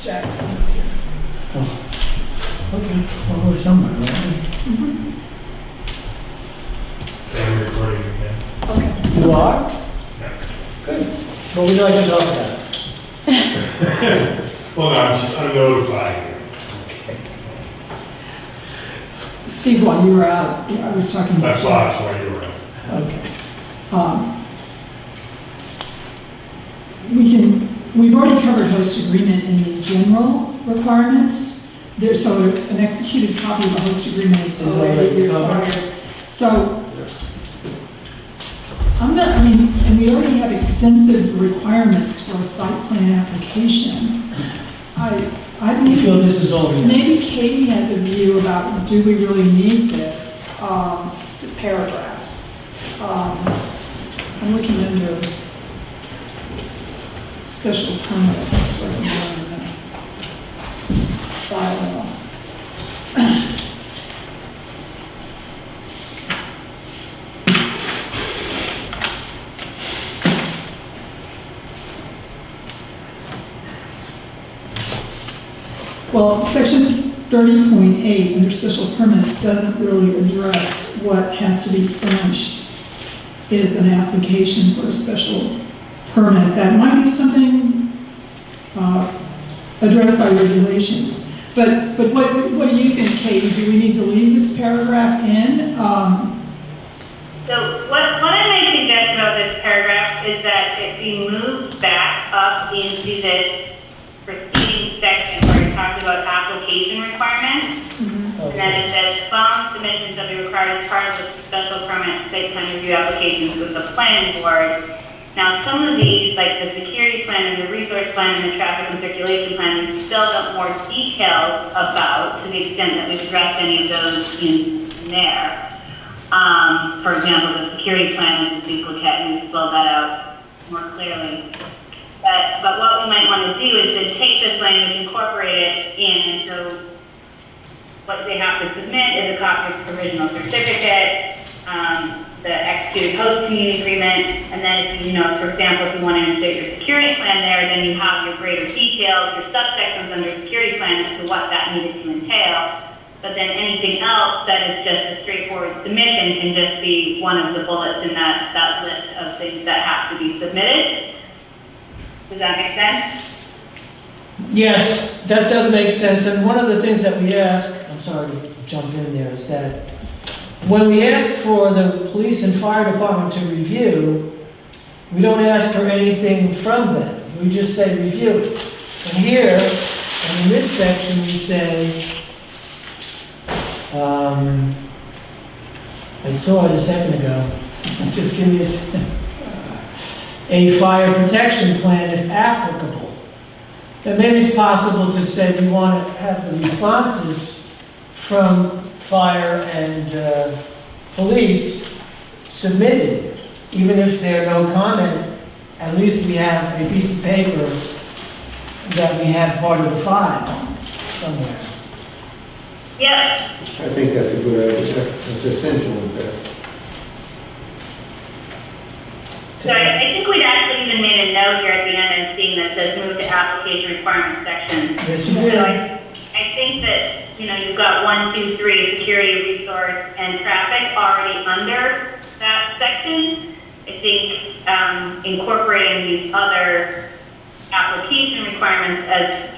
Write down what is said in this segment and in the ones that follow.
Jackson. Oh, okay, well, we're somewhere, right? I'm recording again. Okay. You are? Yeah. Good. Well, we know I can talk about it. Well, no, I'm just unnotified here. Steve, while you were out, I was talking about That's why Jackson. you were out. Okay. We've already covered host agreement in the general requirements. There's so an executed copy of a host agreement is already required. So, and we already have extensive requirements for a site plan application. I You feel this is all we have? maybe Katie has a view about, do we really need this paragraph? I'm looking under special permits right now in the bylaw. Well, section 30.8 under special permits doesn't really address what has to be furnished is an application for a special permit. That might be something addressed by regulations. But what do you think, Katie? Do we need to leave this paragraph in? So what I might suggest about this paragraph is that it be moved back up into this preceding section where it talks about application requirements. And then it says, following submissions will be required as part of the special permit site plan review applications with the planning board. Now, some of these, like the security plan and the resource plan and the traffic and circulation plan, we've spelled out more details about, to the extent that we've addressed any of those in there. For example, the security plan is a duplicate, and we've spelled that out more clearly. But what we might want to do is then take this language, incorporate it in, and so what they have to submit is a copy of provisional certificate, the executed host community agreement, and then if you know, for example, if you want to insert your security plan there, then you have your greater details, your subsections under security plan as to what that needed to entail. But then anything else that is just a straightforward submission can just be one of the bullets in that list of things that have to be submitted. Does that make sense? Yes, that does make sense. And one of the things that we ask, I'm sorry to jump in there, is that when we ask for the police and fire department to review, we don't ask for anything from them. We just say review it. And here, in this section, we say, I saw it a second ago. Just give me a second. A fire protection plan if applicable. And maybe it's possible to say we want to have the responses from fire and police submitted, even if there are no comment. At least we have a piece of paper that we have part of the file somewhere. Yes. I think that's a good idea. It's essential, in fact. So I think we'd actually even made a note here at the end and seeing that says move to application requirements section. Yes, you So did. I think that, you know, you've got 1, 2, 3, security, resource, and traffic already under that section. I think incorporating these other application requirements as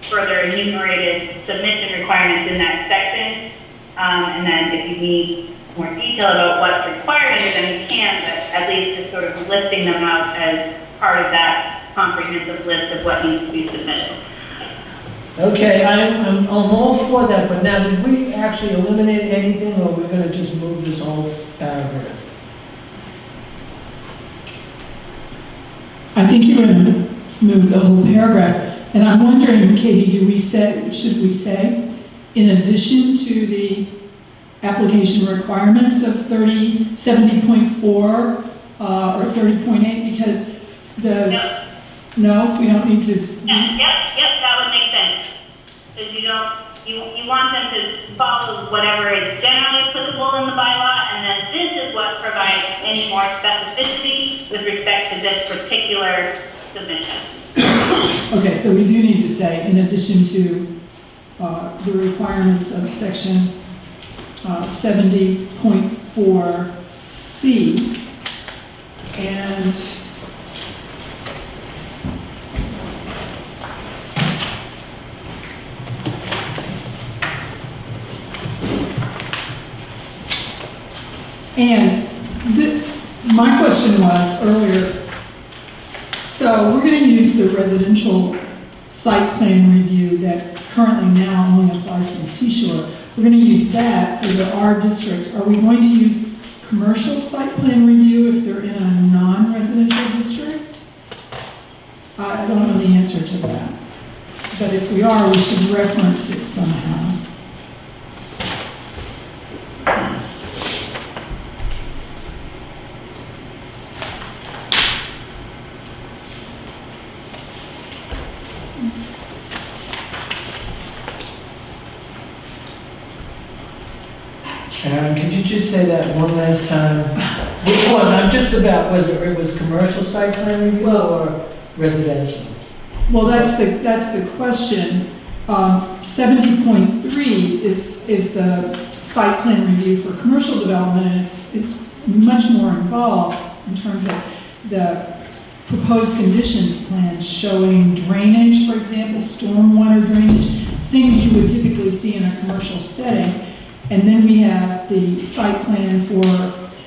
further enumerated submission requirements in that section. And then if you need more detail about what's required, then you can, but at least just sort of listing them out as part of that comprehensive list of what needs to be submitted. Okay, I'm all for that, but now did we actually eliminate anything, or we're going to just move this whole paragraph? I think you're going to move the whole paragraph. And I'm wondering, Katie, should we say, in addition to the application requirements of 70.4 or 30.8, because no, we don't need to. Yep, that would make sense. Because you want them to follow whatever is generally applicable in the bylaw, and then this is what provides any more specificity with respect to this particular submission. Okay, so we do need to say, in addition to the requirements of section 70.4C, and my question was earlier, so we're going to use the residential site plan review that currently now only applies to the seashore. We're going to use that for the R district. Are we going to use commercial site plan review if they're in a non-residential district? I don't know the answer to that. But if we are, we should reference it somehow. Aaron, could you just say that one last time? Which one? I'm just about, it was commercial site plan review or residential? Well, that's the question. 70.3 is the site plan review for commercial development, and it's much more involved in terms of the proposed conditions plan showing drainage, for example, stormwater drainage, things you would typically see in a commercial setting. And then we have the site plan for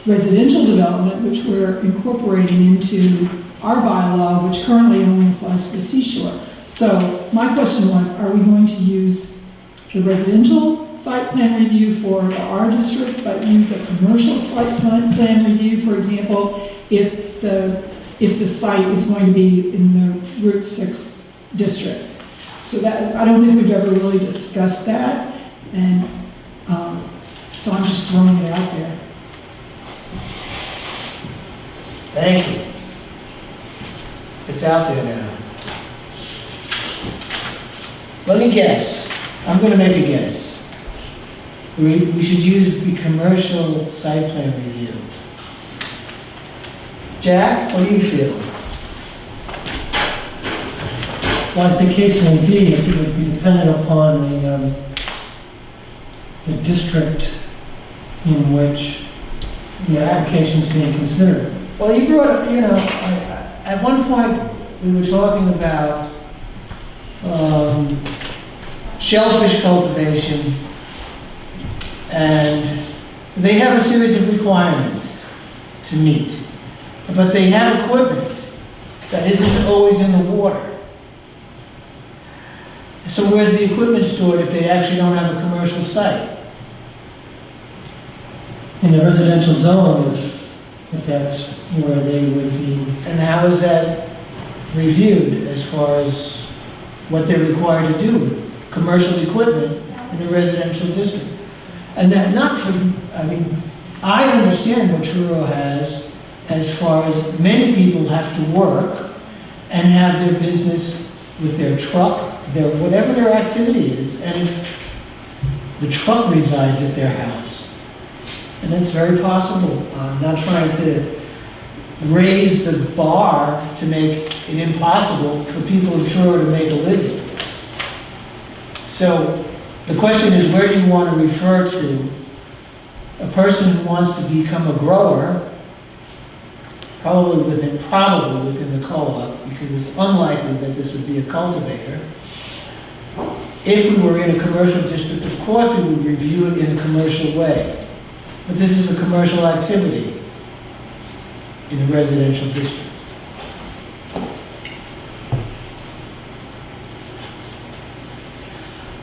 residential development, which we're incorporating into our bylaw, which currently only applies to the seashore. So my question was, are we going to use the residential site plan review for the R district, but use a commercial site plan review, for example, if the site is going to be in the Route 6 district? So that, I don't think we've ever really discussed that, and so I'm just throwing it out there. Thank you. It's out there now. Let me guess. I'm going to make a guess. We should use the commercial site plan review. Jack, what do you feel? Well, as the case may be, it would be dependent upon the district in which the application is being considered. Well, you brought up, at one point we were talking about shellfish cultivation, and they have a series of requirements to meet, but they have equipment that isn't always in the water. So where's the equipment stored if they actually don't have a commercial site? In the residential zone, if that's where they would be. And how is that reviewed as far as what they're required to do with commercial equipment in a residential district? And that I understand what Truro has as far as many people have to work and have their business with their truck, whatever their activity is, and the truck resides at their house. And it's very possible. I'm not trying to raise the bar to make it impossible for people in Truro to make a living. So the question is, where do you want to refer to a person who wants to become a grower, probably within the co-op, because it's unlikely that this would be a cultivator. If we were in a commercial district, of course we would review it in a commercial way. But this is a commercial activity in a residential district.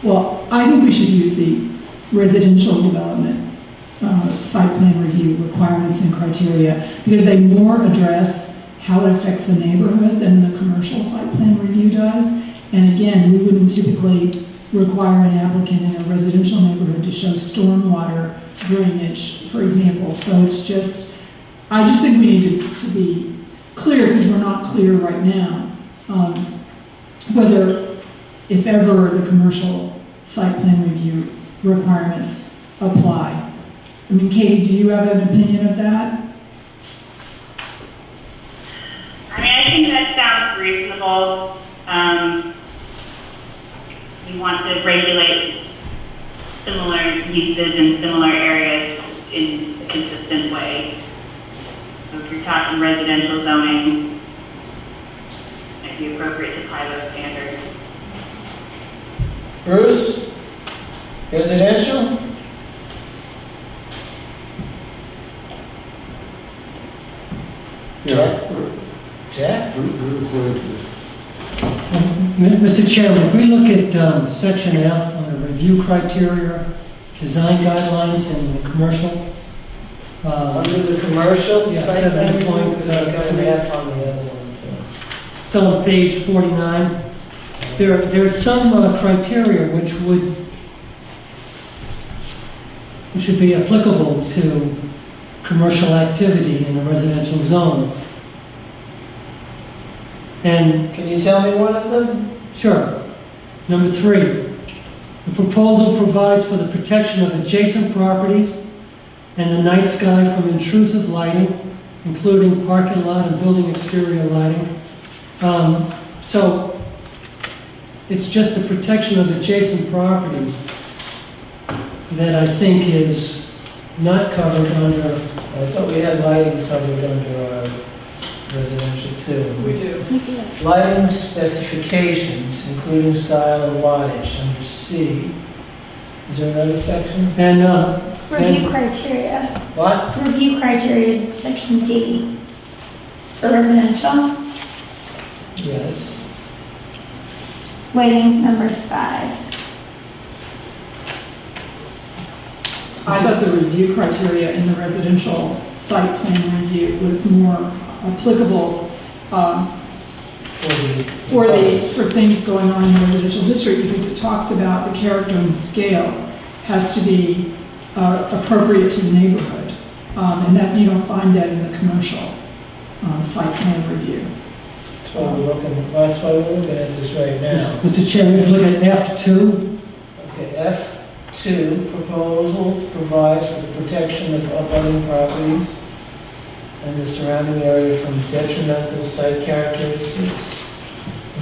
Well, I think we should use the residential development site plan review requirements and criteria, because they more address how it affects the neighborhood than the commercial site plan review does. And again, we wouldn't typically require an applicant in a residential neighborhood to show stormwater drainage, for example. So it's just, I just think we need to be clear, because we're not clear right now, whether, if ever, the commercial site plan review requirements apply. I mean, Katie, do you have an opinion of that? I mean, I think that sounds reasonable. We want to regulate similar uses in similar areas in a consistent way. So if you're talking residential zoning, it might be appropriate to apply those standards. Bruce? Residential? Yeah. Jack? Mr. Chairman, if we look at section F on the review criteria, design guidelines and the commercial, Under the commercial? Yeah, site 7 plan point, review, 'cause I've got an F on the other one, so. it's on page 49. There are some criteria which should be applicable to commercial activity in a residential zone. And Can you tell me one of them? sure. Number 3, the proposal provides for the protection of adjacent properties and the night sky from intrusive lighting, including parking lot and building exterior lighting. So it's just the protection of adjacent properties that I think is not covered under, I thought we had lighting covered under our residential too. We do. Lighting specifications, including style and wattage, under C. Is there another section? and Review criteria. What? Review criteria, section D. For residential, Yes. weightings number 5. I thought the review criteria in the residential site plan review was more applicable for things going on in the residential district, because it talks about the character and scale has to be appropriate to the neighborhood. And that you don't find that in the commercial site plan review. That's why we're looking at this right now. Mr. Chairman, if you look at F2, Okay, F2, proposal provides for the protection of abutting properties and the surrounding area from detrimental site characteristics,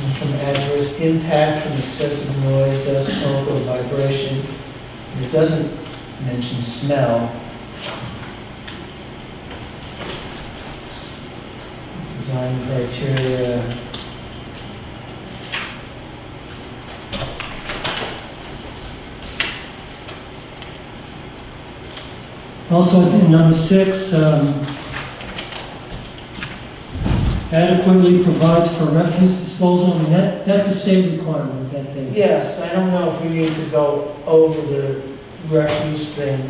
and from adverse impact from excessive noise, dust, smoke, or vibration. And it doesn't mention smell. Design criteria. also in number 6, adequately provides for refuse disposal, and that's a state requirement, that thing. Yes, I don't know if we need to go over the refuse thing,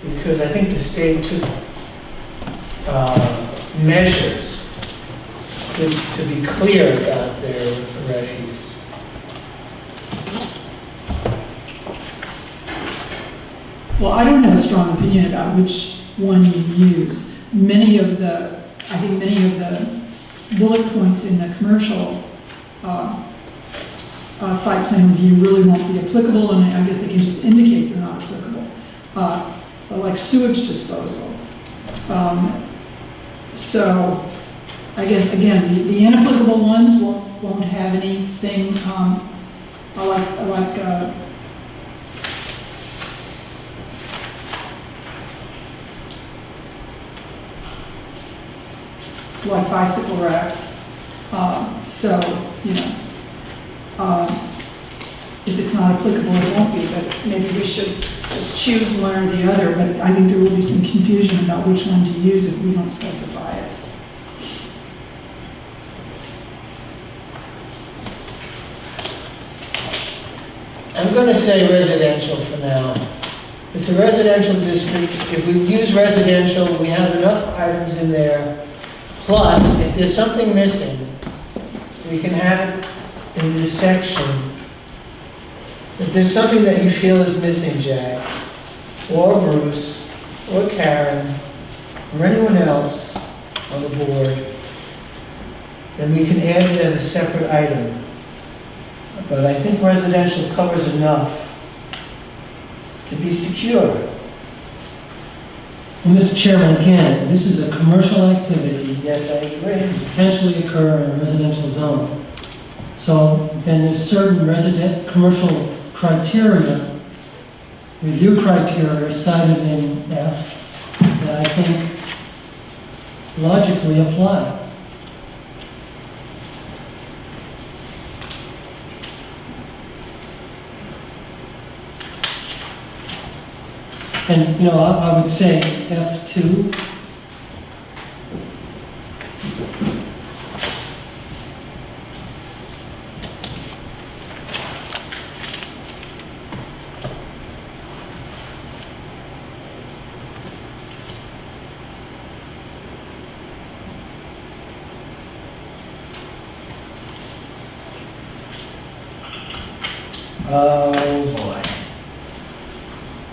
because I think the state took measures to be clear about their refuse. Well, I don't have a strong opinion about which one you use. I think many of the bullet points in the commercial site plan review really won't be applicable, and I guess they can just indicate they're not applicable. Like sewage disposal. So I guess, again, the inapplicable ones won't have anything, like bicycle racks. So, if it's not applicable, it won't be, but maybe we should just choose one or the other, but I think there will be some confusion about which one to use if we don't specify it. I'm going to say residential for now. It's a residential district. If we use residential, we have enough items in there. Plus, if there's something missing, we can have it in this section. If there's something that you feel is missing, Jack, or Bruce, or Karen, or anyone else on the board, then we can add it as a separate item. But I think residential covers enough to be secure. And Mr. Chairman, again, this is a commercial activity Yes, I agree. that could potentially occur in a residential zone. So then there's certain commercial criteria, review criteria cited in F that I think logically apply. And, you know, I would say F2. Oh, boy.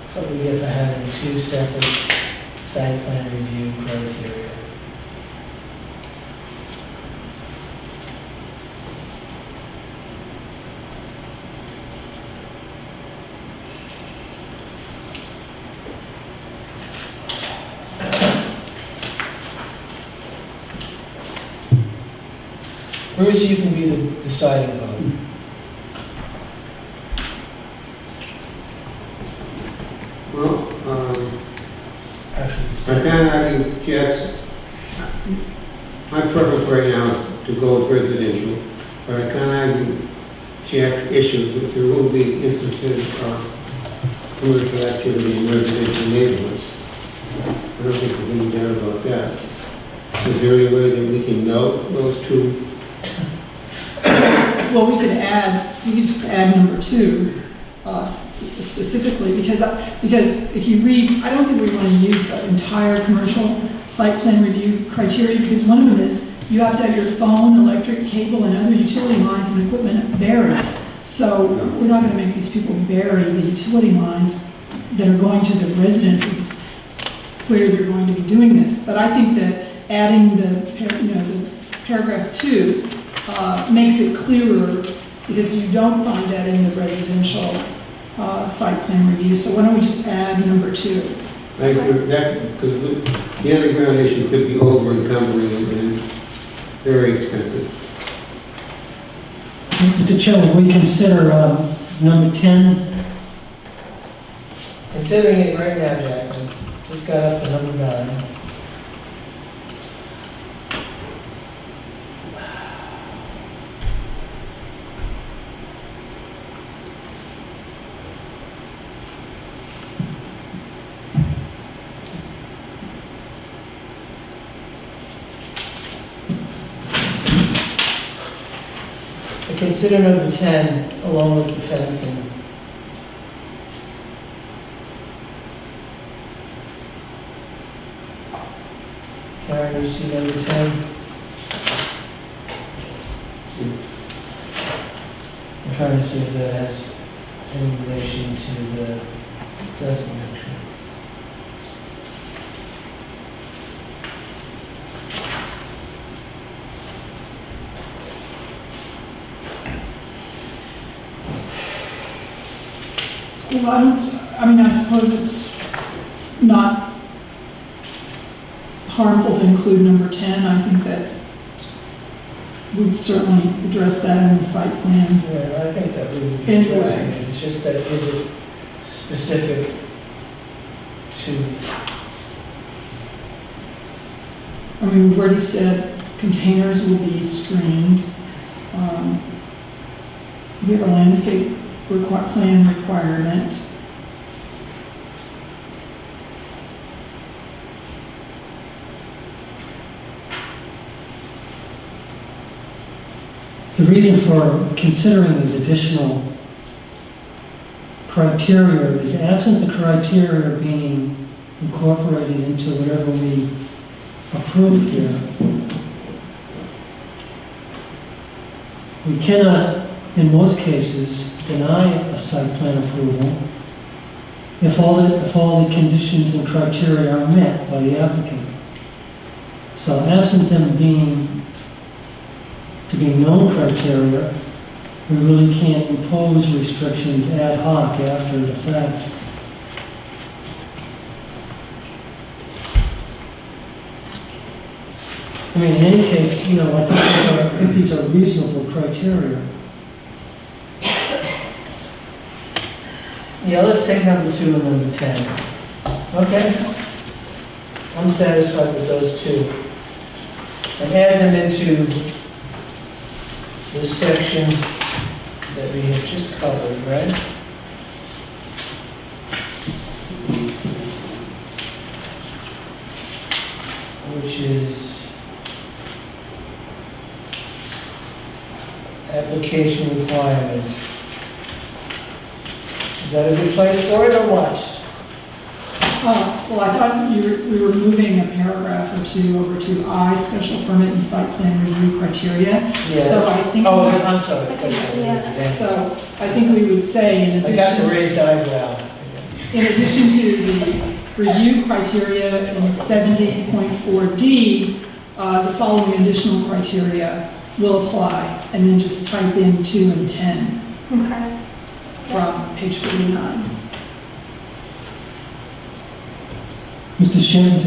So we get to having two separate site plan review criteria. Bruce, you can be the deciding vote. Well, Actually, it's I can't argue Jack's, my preference right now is to go with residential, but I can't argue Jack's issue that there will be instances of commercial activity in residential neighborhoods. I don't think there's any doubt about that. Is there any way that we can note those two? Well, we could just add number 2 specifically, because if you read, I don't think we want to use the entire commercial site plan review criteria, because one of them is you have to have your phone, electric, cable, and other utility lines and equipment buried. So we're not going to make these people bury the utility lines that are going to the residences where they're going to be doing this. But I think that adding the paragraph 2 makes it clearer, because you don't find that in the residential site plan review. So why don't we just add number 2? I agree with that, because the underground issue could be over encumbering and very expensive. Mr. Chairman, we consider number 10. considering it right now, Jack. I just got up to number 9. Consider number 10 along with the fencing. Karen, you see number 10? I'm trying to see if that has any relation to the doesn't actually. Well, I suppose it's not harmful to include number 10. I think that we'd certainly address that in the site plan. Yeah, I think that would be Anyway. addressing it. It's just that is it specific to, I mean, we've already said containers will be screened. We have a landscape plan requirement. The reason for considering these additional criteria is absent the criteria being incorporated into whatever we approve here. We cannot, in most cases, deny a site plan approval if all the conditions and criteria are met by the applicant. So absent them being to be known criteria, we really can't impose restrictions ad hoc after the fact. I mean, in any case, you know, I think these are reasonable criteria. Yeah, let's take number 2 and number 10. Okay? I'm satisfied with those two. And add them into this section that we have just covered, right? Which is application requirements. Is that a good place for it, or what? Well, I thought we were moving a paragraph or two over to I, special permit and site plan review criteria. Yes. So I think. Oh, I'm sorry. Yeah. So I think we would say in I got the addition, raised eyebrow. in addition to the review criteria in 70.4D, the following additional criteria will apply, and then just type in 2 and 10 Okay. from page 49. Mr.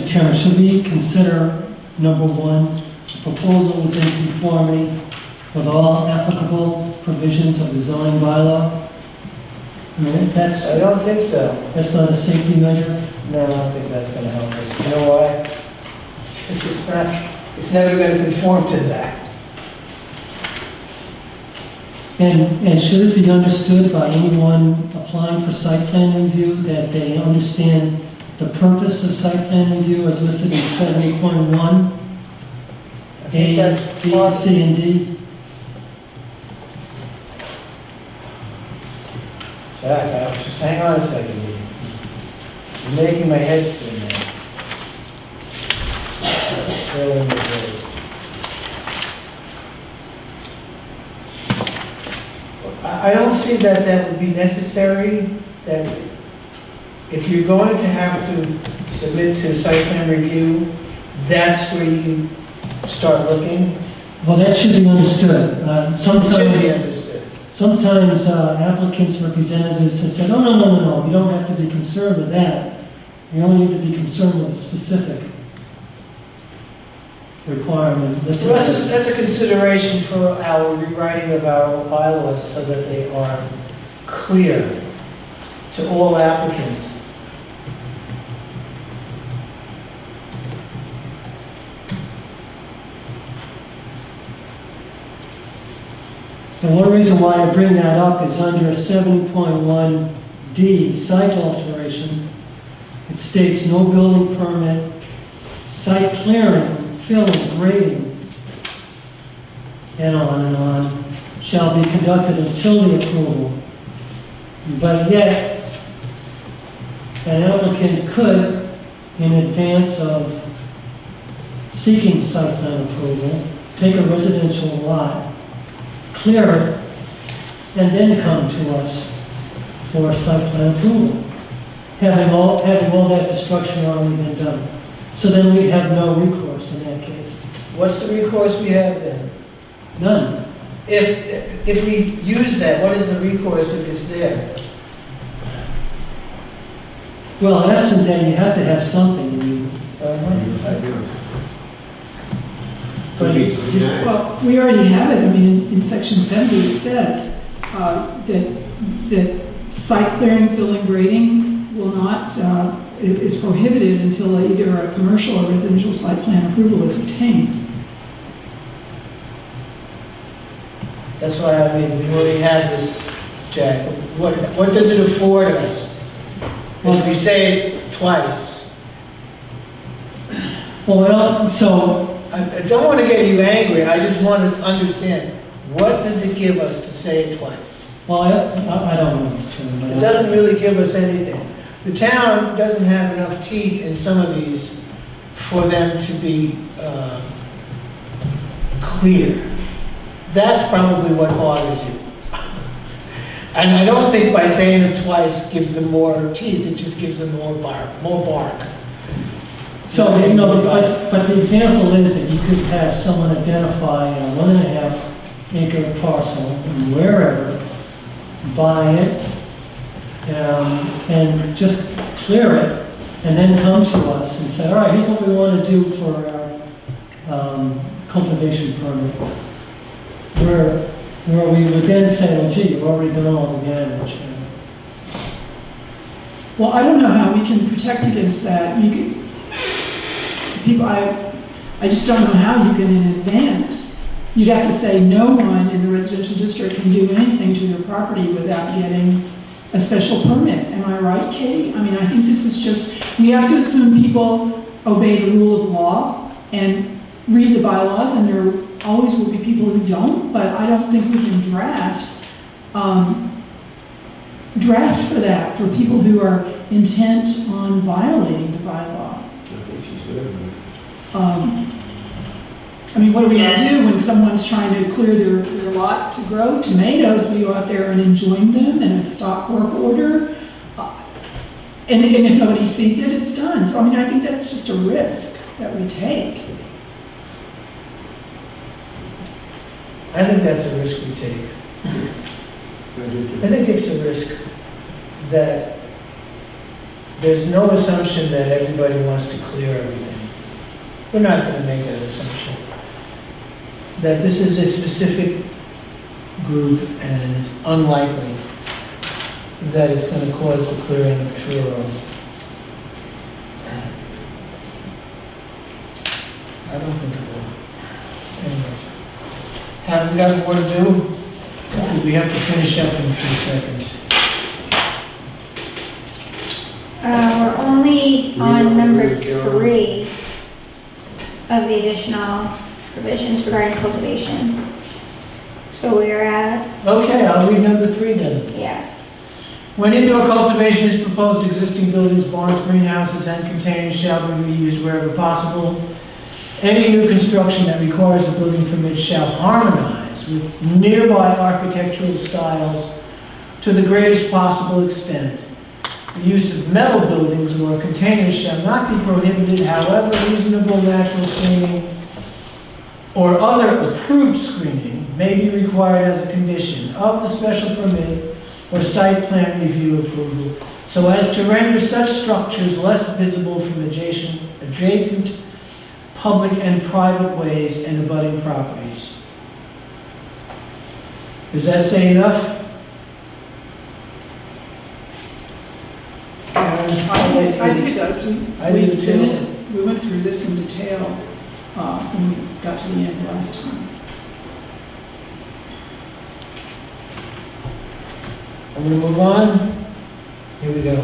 Chairman, should we consider number 1, the proposal is in conformity with all applicable provisions of the zoning bylaw? I mean, I don't think so. that's not a safety measure. No, I don't think that's gonna help us. You know why? Because it's never gonna conform to that. And should it be understood by anyone applying for site plan review that they understand the purpose of site plan review as listed in 70.1, I think A, that's B, part, C, and D? Jack, just hang on a second here. You're making my head spin now. Throw in the grade. I don't see that that would be necessary, that if you're going to have to submit to site plan review, that's where you start looking. Well, that should be understood. It should be understood. Sometimes applicants' representatives have said, oh, no, you don't have to be concerned with that. You only need to be concerned with a specific requirement. Well, that's a consideration for our rewriting of our bylaws so that they are clear to all applicants. The one reason why I bring that up is under 70.1D, site alteration. It states no building permit, site clearing, filling, grading, and on, shall be conducted until the approval. But yet, an applicant could, in advance of seeking site plan approval, take a residential lot, clear it, and then come to us for site plan approval, having all that destruction already been done. So then we have no recourse in that case. What's the recourse we have then? None. If we use that, what is the recourse if it's there? Well, absent that, you have to have something. Well, we already have it. I mean, in section 70, it says that site clearing, filling, grading will not, is prohibited until either a commercial or residential site plan approval is obtained. That's why I mean, we already have this, Jack. What does it afford us? If we say it twice. Well, so I don't want to get you angry, I just want to understand, what does it give us to say it twice? well, I don't know if it's true. But It doesn't really give us anything. The town doesn't have enough teeth in some of these for them to be clear. That's probably what bothers you. And I don't think by saying it twice gives them more teeth, it just gives them more bark. So, you know, but the example is that you could have someone identify a 1.5 acre parcel and wherever, buy it, and just clear it, and then come to us and say, all right, here's what we want to do for our cultivation permit, where we would then say, well, gee, you've already done all the damage. Well, I don't know how we can protect against that. You could, people, I just don't know how you can in advance. You'd have to say no one in the residential district can do anything to their property without getting a special permit. Am I right, Katie? I mean, I think this is just, we have to assume people obey the rule of law and read the bylaws, and there always will be people who don't, but I don't think we can draft for that, for people who are intent on violating the bylaw. I think she's good. I mean, what are we going to do when someone's trying to clear their lot to grow tomatoes? We go out there and enjoin them in a stop work order, and if nobody sees it, it's done. So I mean, I think that's just a risk that we take. I think that's a risk we take. I think it's a risk that there's no assumption that everybody wants to clear everything. We're not going to make that assumption. That this is a specific group and it's unlikely that it's going to cause the clearing of Truro. I don't think it will. Anyways. Have we got more to do? Because we have to finish up in a few seconds. We're only on number 3 of the additional provisions regarding cultivation. So we're at, Okay, I'll read number 3 then. yeah. When indoor cultivation is proposed, existing buildings, barns, greenhouses, and containers shall be reused wherever possible. Any new construction that requires a building permit shall harmonize with nearby architectural styles to the greatest possible extent. The use of metal buildings or containers shall not be prohibited, however reasonable natural screening or other approved screening may be required as a condition of the special permit or site plan review approval, so as to render such structures less visible from adjacent public and private ways and abutting properties. Does that say enough? I think it does. I do too. We went through this in detail when we got to the end last time. I'm going to move on. Here we go.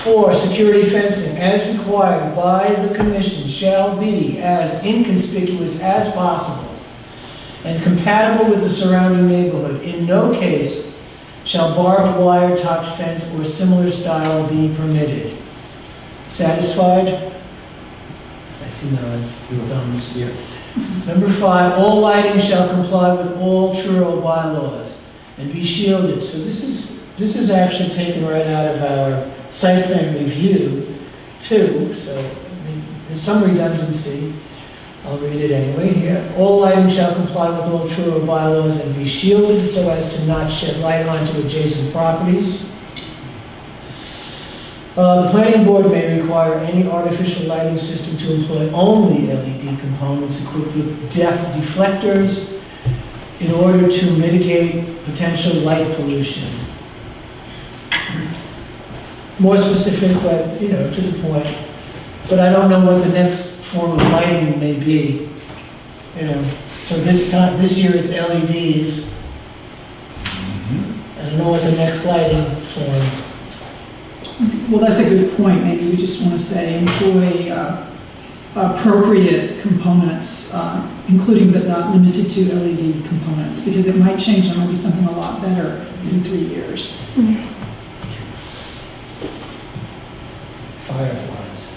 4, security fencing, as required by the commission, shall be as inconspicuous as possible and compatible with the surrounding neighborhood. In no case shall barbed wire, touch fence, or similar style be permitted. Satisfied? I see nods, thumbs. Yeah. Number 5, all lighting shall comply with all Truro bylaws and be shielded. So this is actually taken right out of our site plan review too. So I mean, there's some redundancy. I'll read it anyway here. All lighting shall comply with all Truro bylaws and be shielded so as to not shed light onto adjacent properties. The planning board may require any artificial lighting system to employ only LED components equipped with deflectors in order to mitigate potential light pollution. More specific, but to the point. But I don't know what the next form of lighting may be. So this year it's LEDs. I don't know what the next lighting form. Well, that's a good point. Maybe we just want to say employ appropriate components, including but not limited to LED components, because it might change and might be something a lot better in 3 years. Fireflies.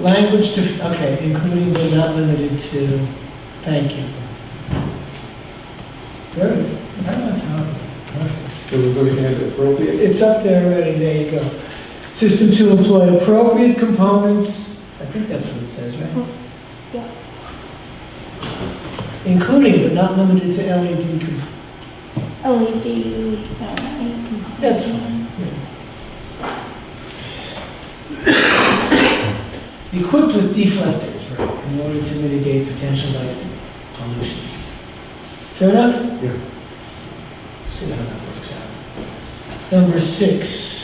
Language to, okay, including but not limited to, thank you. Good. That's perfect. So we're going to add appropriate? It's up there already, there you go. System to employ appropriate components, I think that's what it says, right? Yeah. Including but not limited to LED components. LED, That's fine. Yeah. equipped with deflectors, right, in order to mitigate potential light pollution. Fair enough? Yeah. See how that works out. Number 6.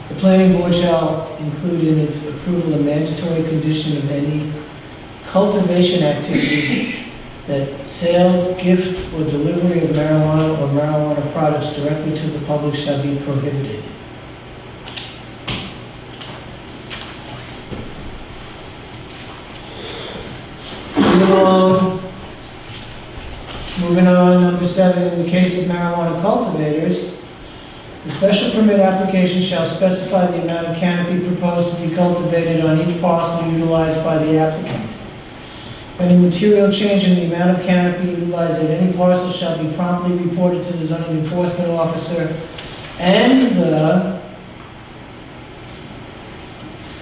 The planning board shall include in its approval a mandatory condition of any cultivation activities that sales, gifts, or delivery of marijuana or marijuana products directly to the public shall be prohibited. Moving on, number 7, in the case of marijuana cultivators, the special permit application shall specify the amount of canopy proposed to be cultivated on each parcel utilized by the applicant. Any material change in the amount of canopy utilized at any parcel shall be promptly reported to the zoning enforcement officer and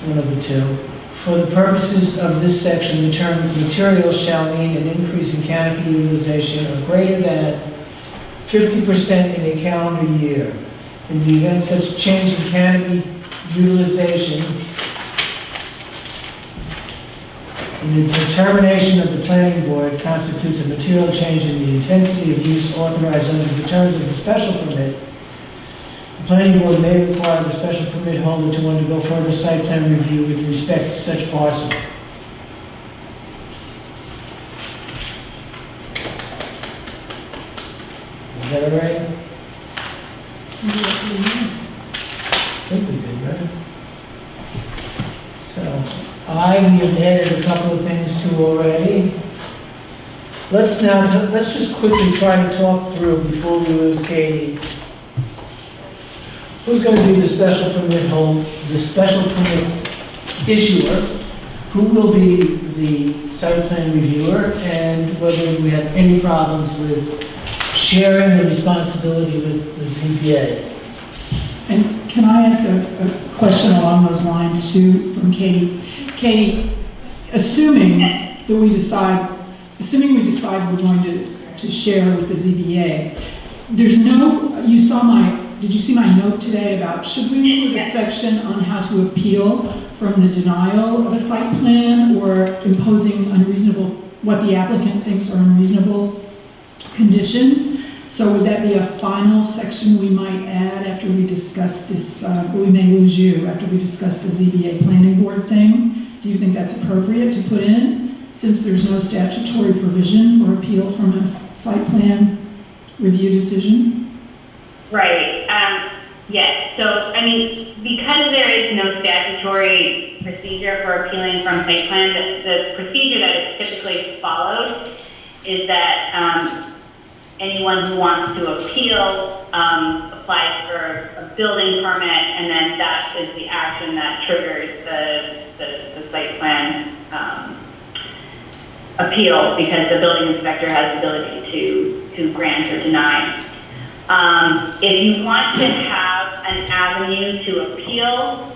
one of the two. For the purposes of this section, the term material shall mean an increase in canopy utilization of greater than 50% in a calendar year. In the event such change in canopy utilization in the determination of the planning board constitutes a material change in the intensity of use authorized under the terms of the special permit, the planning board may require the special permit holder to undergo further site plan review with respect to such parcel. Is that all right? I think we did, right? So, we have added a couple of things to already. Let's just quickly try to talk through before we lose Katie. Who's going to be the special permit issuer? Who will be the site plan reviewer? And whether we have any problems with sharing the responsibility with the ZBA. And can I ask a question along those lines too from Katie? Katie, assuming we decide we're going to share with the ZBA, did you see my note today about should we include a section on how to appeal from the denial of a site plan or imposing what the applicant thinks are unreasonable conditions? So would that be a final section we might add after we discuss this, we may lose you after we discuss the ZBA planning board thing? Do you think that's appropriate to put in, since there's no statutory provision for appeal from a site plan review decision? Right. Yes. So, because there is no statutory procedure for appealing from site plan, the procedure that is typically followed is that anyone who wants to appeal applies for a building permit, and then that is the action that triggers the site plan appeal, because the building inspector has the ability to grant or deny. If you want to have an avenue to appeal,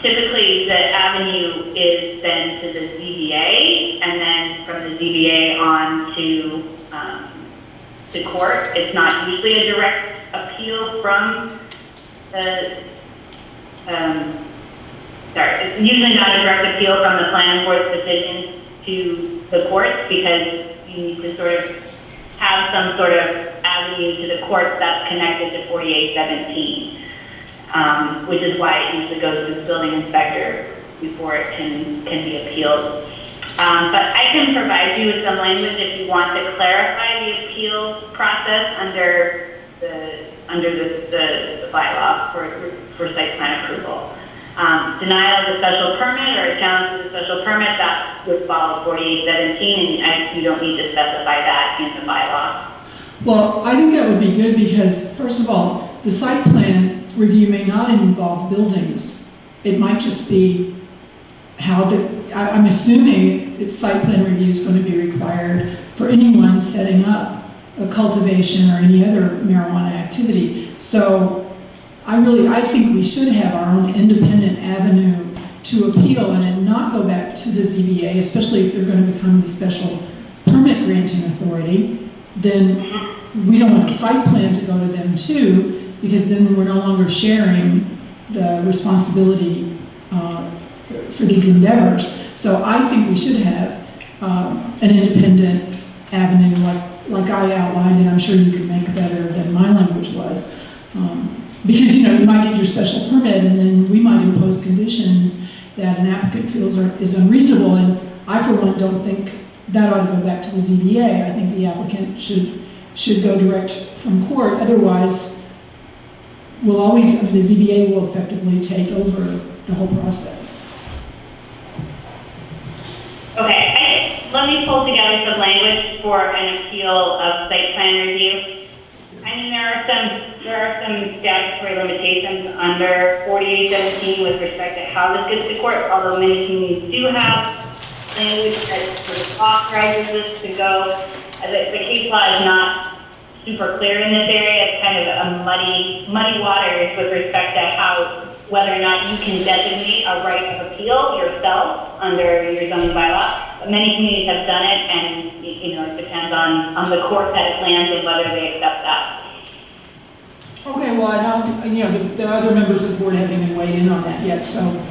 typically the avenue is then to the ZBA, and then from the ZBA on to court. It's not usually a direct appeal from the, it's usually not a direct appeal from the planning board's decision to the courts, because you need to sort of have some sort of avenue to the courts that's connected to 4817, which is why it usually goes to the building inspector before it can be appealed. But I can provide you with some language if you want to clarify the appeal process under the bylaw for site plan approval. Denial of the special permit or a challenge to the special permit, that would follow 4817, and you don't need to specify that in the bylaw. Well, I think that would be good because, first of all, the site plan review may not involve buildings. It might just be I'm assuming that site plan review is going to be required for anyone setting up a cultivation or any other marijuana activity. So I think we should have our own independent avenue to appeal and then not go back to the ZBA, especially if they're going to become the special permit granting authority. Then we don't want the site plan to go to them too. because then we're no longer sharing the responsibility for these endeavors. So I think we should have an independent avenue like I outlined, and I'm sure you could make better than my language was. Because, you might get your special permit, and then we might impose conditions that an applicant feels is unreasonable, and I, for one, don't think that ought to go back to the ZBA. I think the applicant should go direct from court. Otherwise, the ZBA will effectively take over the whole process. Okay, let me pull together some language for an appeal of site plan review. I mean, there are some statutory limitations under 4817 with respect to how this gets to court, although many communities do have language that sort of authorizes this to go. The case law is not super clear in this area. It's kind of a muddy waters with respect to whether or not you can designate a right of appeal yourself under your zoning bylaw. But many communities have done it, and it depends on the court that it lands and whether they accept that. Okay, well, I don't, the other members of the board haven't even weighed in on that yet, so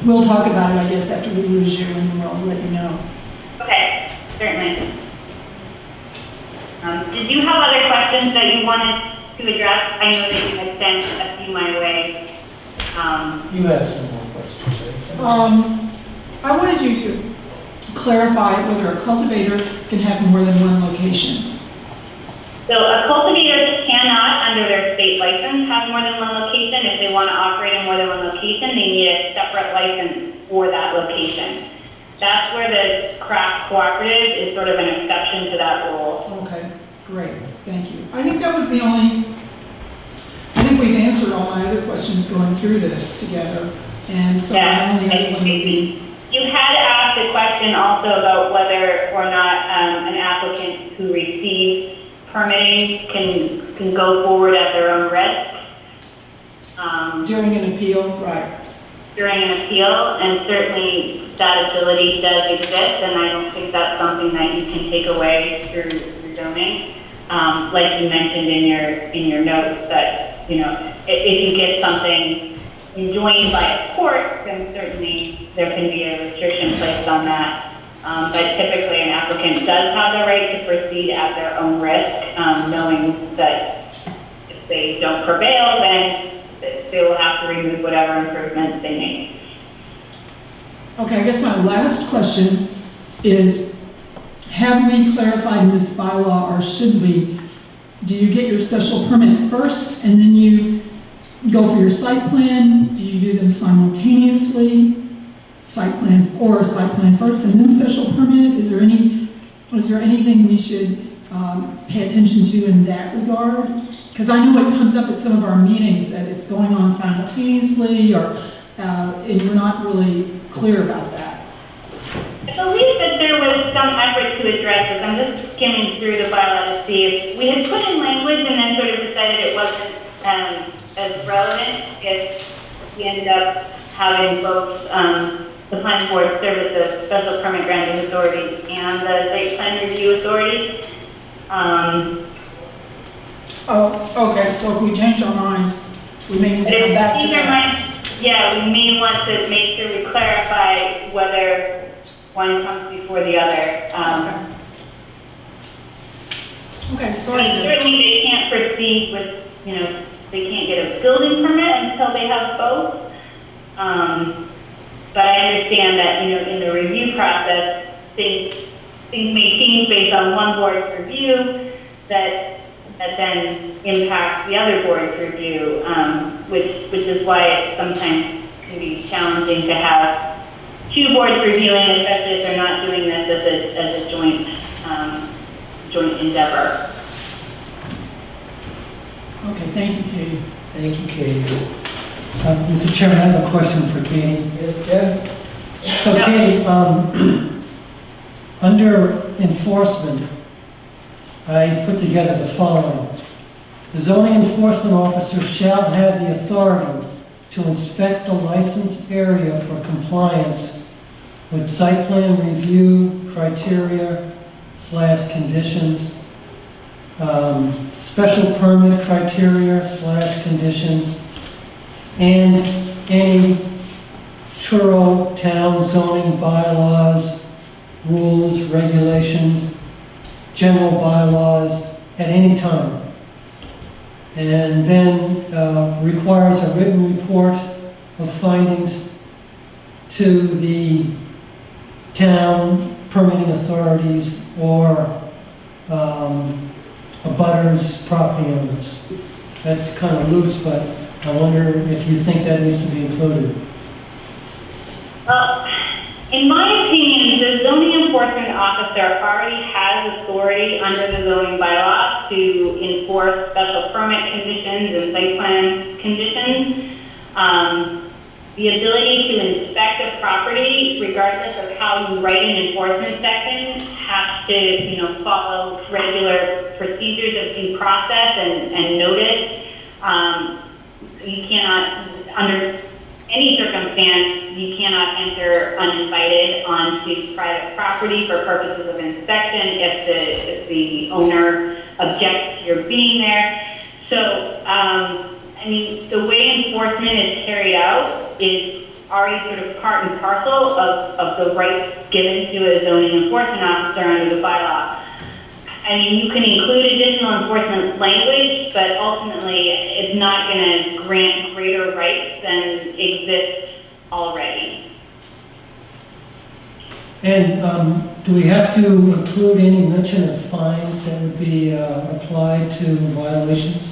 we'll talk about it, I guess, after we lose you, and we'll let you know. Okay, certainly. Did you have other questions that you wanted to address? I know that you had sent a few my way. You have some more questions, right? I wanted you to clarify whether a cultivator can have more than one location. So a cultivator cannot, under their state license, have more than one location. If they want to operate in more than one location, they need a separate license for that location. That's where the craft cooperative is sort of an exception to that rule. Okay, great, thank you. I think we've answered all my other questions going through this together, and so Yeah, my only other one would be... You had asked a question also about whether or not an applicant who receives permitting can go forward at their own risk. During an appeal, right. During an appeal, and certainly that ability does exist, and I don't think that's something that you can take away through zoning. Like you mentioned in your notes that, if you get something enjoined by a court, then certainly there can be a restriction placed on that. But typically an applicant does have the right to proceed at their own risk, knowing that if they don't prevail, then they will have to remove whatever improvements they make. Okay, I guess my last question is, have we clarified in this bylaw, or should we? Do you get your special permit first, and then you go for your site plan? Do you do them simultaneously? Site plan first and then special permit? Is there anything we should pay attention to in that regard? Because I know it comes up at some of our meetings that it's going on simultaneously, and we're not really clear about that. I believe that there was some effort to address this. I'm just skimming through the bylaw to see if we had put in language and then sort of decided it wasn't as relevant if we ended up having both the planning board serve as the special permit granting authority and the site plan review authority. Oh, okay, so if we change our minds, we may need to come back to that. Yeah, we may want to make sure we clarify whether one comes before the other. Okay, sorry. Certainly they can't proceed with, they can't get a building permit until they have both. But I understand that, in the review process, things may change based on one board's review that then impacts the other board's review, which is why it sometimes can be challenging to have two boards reviewing, especially if they're not doing this as a joint endeavor. Okay, thank you, Katie. Thank you, Katie. Mr. Chairman, I have a question for Katie. Yes, Ken? So Katie, under enforcement, I put together the following. The zoning enforcement officer shall have the authority to inspect the licensed area for compliance with site plan review criteria / conditions special permit criteria / conditions, and any Truro town zoning bylaws, rules, regulations, general bylaws at any time. And then requires a written report of findings to the town permitting authorities or abutters, property owners. That's kind of loose, but I wonder if you think that needs to be included. Well, in my opinion, the zoning enforcement officer already has authority under the zoning bylaws to enforce special permit conditions and site plan conditions. The ability to inspect a property, regardless of how you write an enforcement section, has to, follow regular procedures of due process and notice. You cannot, under any circumstance, you cannot enter uninvited onto private property for purposes of inspection if the owner objects to your being there. So, the way enforcement is carried out is already sort of part and parcel of the rights given to a zoning enforcement officer under the bylaw. You can include additional enforcement language, but ultimately it's not going to grant greater rights than exist already. And do we have to include any mention of fines that would be applied to violations?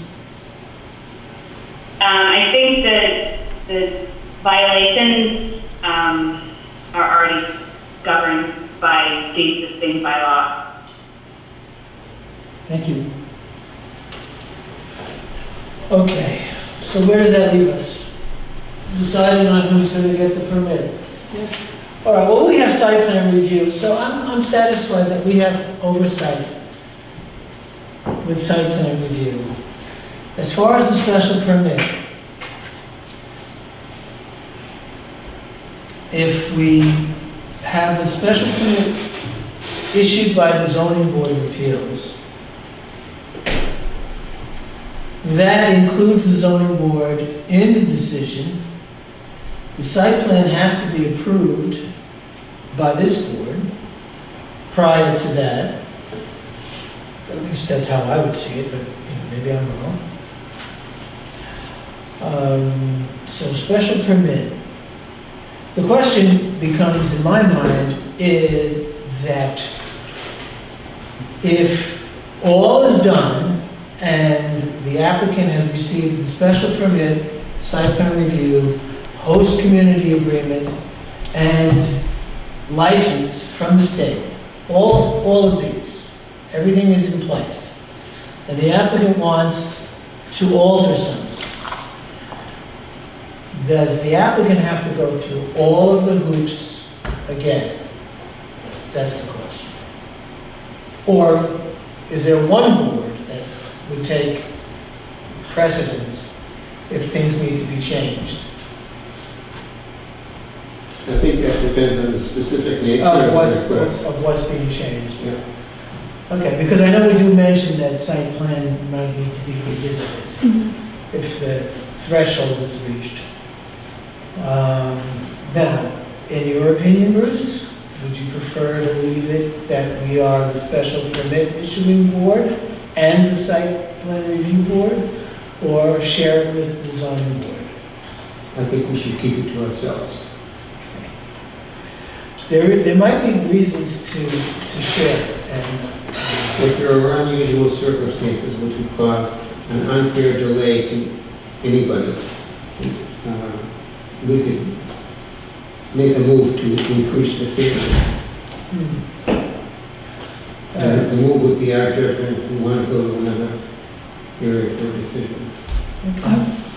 I think that the violations are already governed by the existing bylaw. Thank you. Okay, so where does that leave us? Deciding on who's going to get the permit. Yes. All right, well, we have site plan review, so I'm satisfied that we have oversight with site plan review. As far as the special permit, if we have a special permit issued by the zoning board of appeals, that includes the zoning board in the decision. The site plan has to be approved by this board prior to that. At least that's how I would see it, but maybe I'm wrong. So special permit. The question becomes, in my mind, is that if all is done and the applicant has received the special permit, site plan review, host community agreement, and license from the state, all of these, everything is in place, and the applicant wants to alter something, does the applicant have to go through all of the hoops again? That's the question. Or is there one board that would take precedence if things need to be changed? I think that depends on the specific nature Of of the request. what's being changed. Yeah. Okay, because I know we do mention that site plan might need to be revisited if the threshold is reached. Now, in your opinion, Bruce, would you prefer to leave it that we are the special permit issuing board and the site plan review board, or share it with the zoning board? I think we should keep it to ourselves. There might be reasons to share it, and If there are unusual circumstances which would cause an unfair delay to anybody, we could make a move to increase the fairness. The move would be our judgment if we want to go to another area for a decision.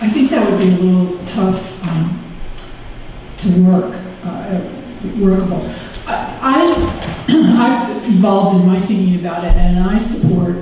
I think that would be a little tough to workable. I've evolved in my thinking about it, and I support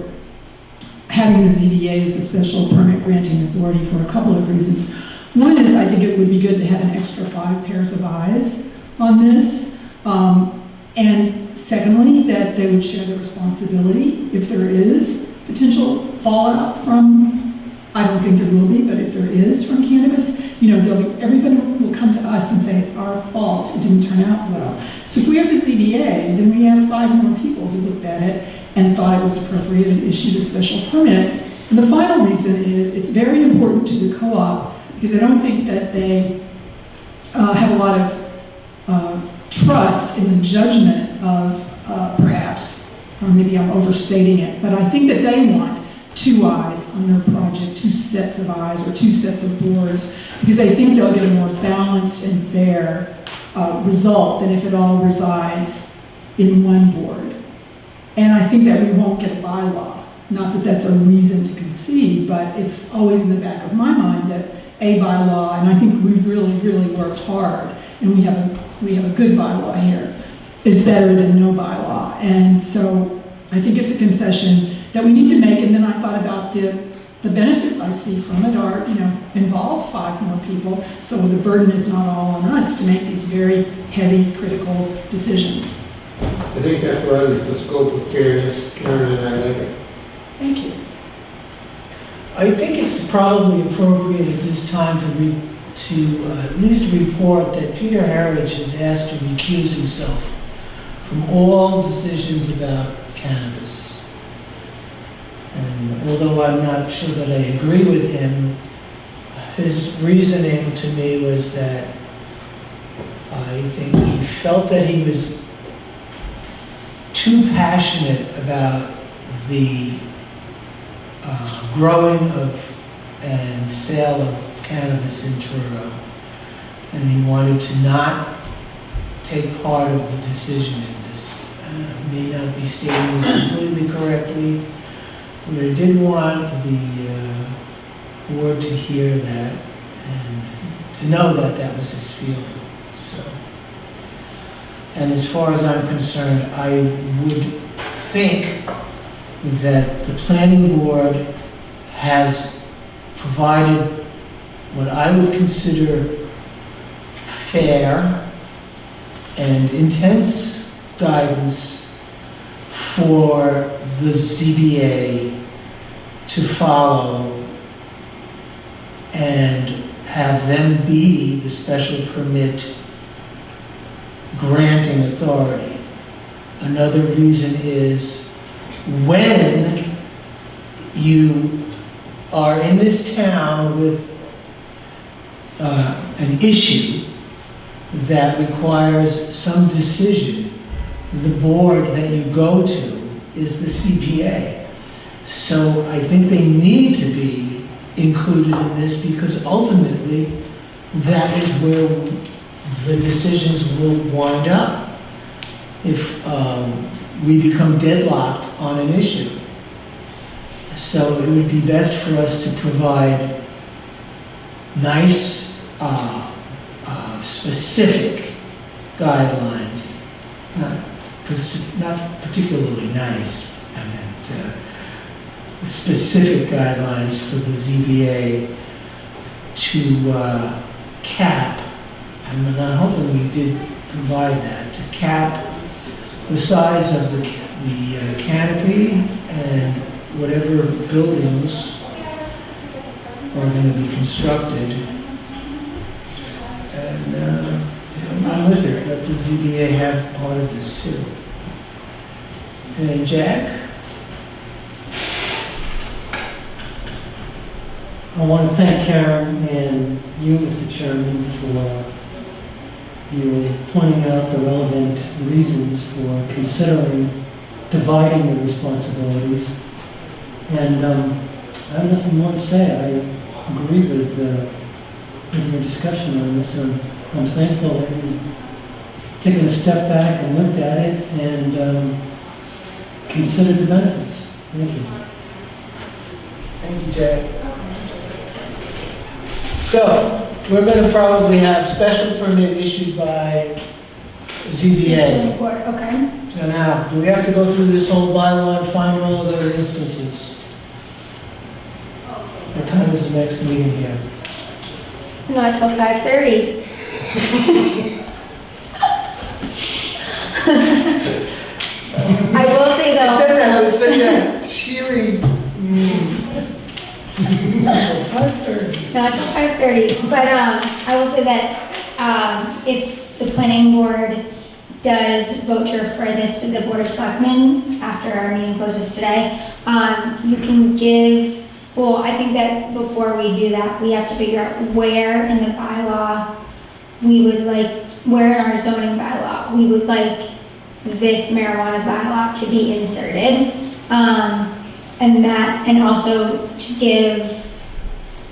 having the ZBA as the special permit granting authority for a couple of reasons. One is I think it would be good to have an extra 5 pairs of eyes on this. And secondly, that they would share the responsibility if there is potential fallout from, I don't think there will be, but if there is from cannabis, everybody will come to us and say it's our fault, it didn't turn out well. So if we have the ZBA, then we have 5 more people who looked at it and thought it was appropriate and issued a special permit. And the final reason is it's very important to the co-op because I don't think that they have a lot of trust in the judgment of perhaps, or maybe I'm overstating it, but I think that they want 2 eyes on their project, 2 sets of eyes or 2 sets of boards, because they think they'll get a more balanced and fair result than if it all resides in one board. And I think that we won't get a bylaw. Not that that's a reason to concede, but it's always in the back of my mind that a bylaw, and I think we've really, really worked hard, and we have a good bylaw here, is better than no bylaw. And so I think it's a concession that we need to make. And then I thought about the benefits I see from it are, involve 5 more people, so the burden is not all on us to make these very heavy, critical decisions. I think that's right, it's the scope of fairness, Karen, and I like it. Thank you. I think it's probably appropriate at this time to at least report that Peter Harridge is asked to recuse himself from all decisions about cannabis. And although I'm not sure that I agree with him, his reasoning to me was that I think he felt that he was too passionate about the growing of and sale of cannabis in Truro, and he wanted to not take part of the decision in this. May not be stating this completely correctly, but I did want the board to hear that and to know that that was his feeling. So, and as far as I'm concerned, I would think that the planning board has provided what I would consider fair and intense guidance for the ZBA to follow and have them be the special permit granting authority. Another reason is when you are in this town with an issue that requires some decision, the board that you go to is the CPA. So I think they need to be included in this because ultimately that is where the decisions will wind up if we become deadlocked on an issue. So it would be best for us to provide nice, specific guidelines, not particularly nice, I meant specific guidelines for the ZBA to cap, and I'm hoping we did provide that, to cap the size of the canopy and whatever buildings are going to be constructed. And I'm with it, let the ZBA have part of this too. And Jack? I want to thank Karen and you, Mr. Chairman, for you pointing out the relevant reasons for considering dividing the responsibilities. And I have nothing more to say. I agree with your discussion on this. I'm thankful that you've taken a step back and looked at it and considered the benefits. Thank you. Thank you, Jack. So, we're going to probably have special permit issued by ZBA. Okay. So now, do we have to go through this whole bylaw and find all of the instances? What time is the next meeting here? Not till 5:30. I will say I said that though, with such a cheery 5:30. Not till 5:30, but I will say that if the planning board does vote to refer this to the Board of Selectmen after our meeting closes today, you can give, well, I think that before we do that, we have to figure out where in the bylaw we would like, where in our zoning bylaw we would like this marijuana bylaw to be inserted. And also to give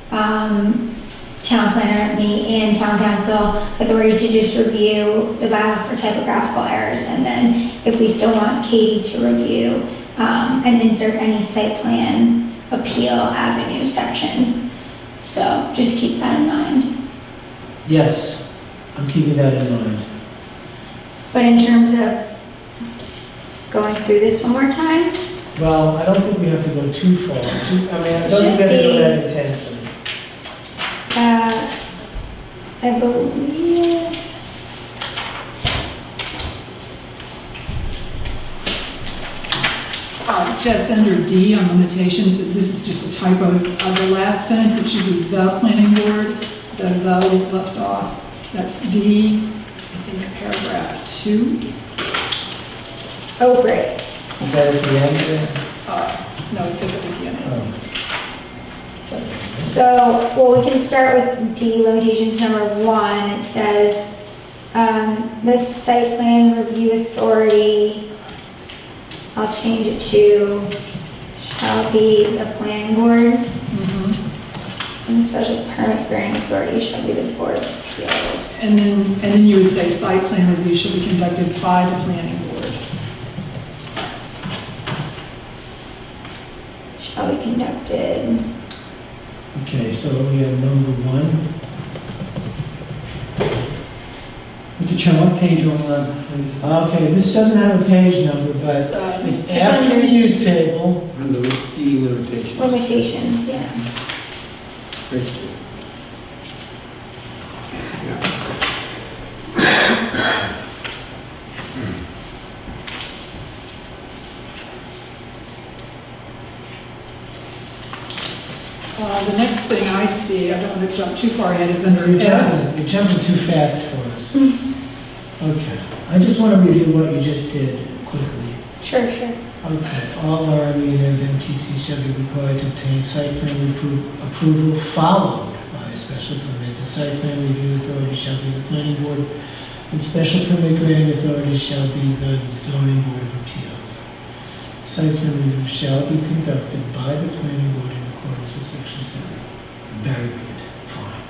town planner, me, and town council authority to just review the bylaw for typographical errors, and then if we still want Katie to review and insert any site plan appeal avenue section. So just keep that in mind. Yes, I'm keeping that in mind. But in terms of going through this one more time, Well, I don't think we have to go too far. I don't think we have to go that intensely. I believe, Just under D on limitations, this is just a typo of the last sentence. It should be the planning board. The is left off. That's D, I think paragraph 2. oh, great. Is that at the end there? No, it's at the beginning. Oh. So, well, we can start with D, limitations number 1. It says, the site plan review authority, I'll change it to, shall be the planning board, and the special permit granting authority shall be the Board of Appeals. And then you would say site plan review should be conducted by the planning board. Shall be conducted. Okay, so we have number 1. Mr. Chairman, what page are we on, please? Okay, this doesn't have a page number, but it's after the use table. Under the limitations. Limitations, yeah. Right there. The next thing I see, I don't want to jump too far ahead, is under You're F. jumping too fast for us. Okay, I just want to review what you just did quickly. Sure. Okay, all RME and MTC shall be required to obtain site plan approval followed by a special permit. The site plan review authority shall be the planning board, and special permit granting authority shall be the zoning board of appeals. Site plan review shall be conducted by the planning board in accordance with section 7. Very good, fine.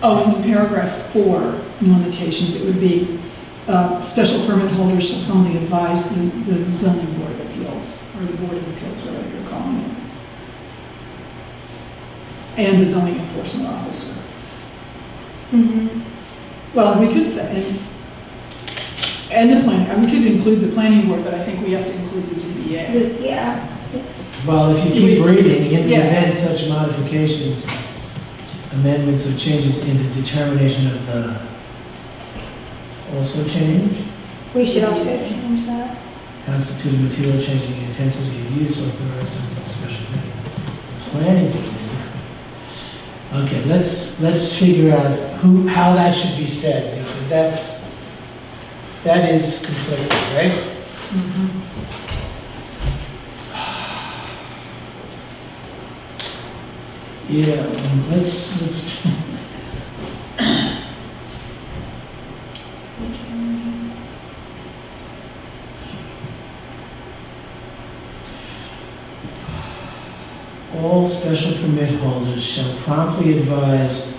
Oh, and then paragraph 4, limitations, it would be special permit holders shall formally advise the zoning board of appeals, or the board of appeals, whatever you're calling it. And the zoning enforcement officer. Well, we could say, and the planning, we could include the planning board, but I think we have to include the ZBA. Yes. Well, if you keep reading, in the event such modifications, amendments or changes in the determination of the, also change, We should also change that. constitute a material change in the intensity of use authorized under the special permit. Planning board. Okay, let's figure out how that should be said, because that is conflicting, right? Yeah, let's all special permit holders shall promptly advise,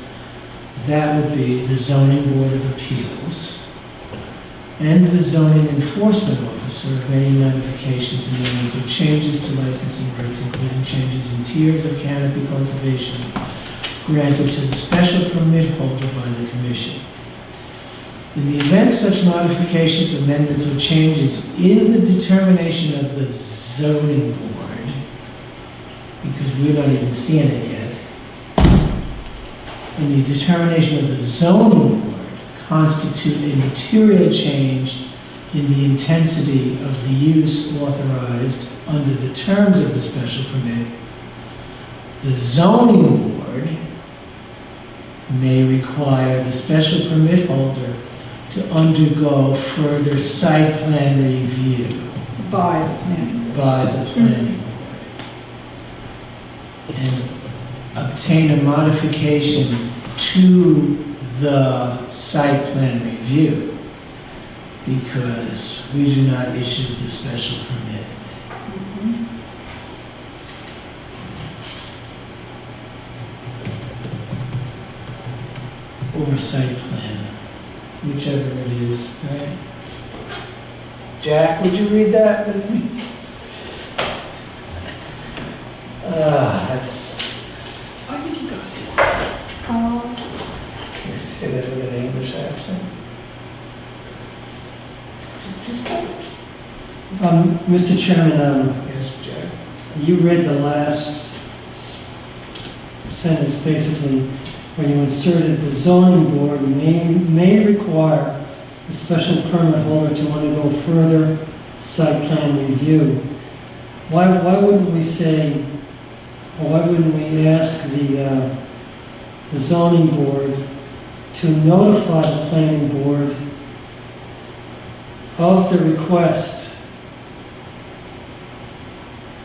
that would be the zoning board of appeals, and the zoning enforcement officer of any modifications, amendments, or changes to licensing rates, including changes in tiers of canopy cultivation granted to the special permit holder by the commission. In the event such modifications, amendments, or changes in the determination of the zoning board, because we're not even seeing it yet, in the determination of the zoning board constitute a material change in the intensity of the use authorized under the terms of the special permit, The zoning board may require the special permit holder to undergo further site plan review By the planning. by the planning board and obtain a modification to the site plan review because we do not issue the special permit. Or site plan, whichever it is, right? Jack, would you read that with me? That's, I think you got it. can I say that with an English accent? Mr. Chairman, Yes, Jack. you read the last sentence basically when you inserted the zoning board may require the special permit holder to undergo further site plan review. Why wouldn't we say, or why wouldn't we ask the zoning board to notify the planning board of the request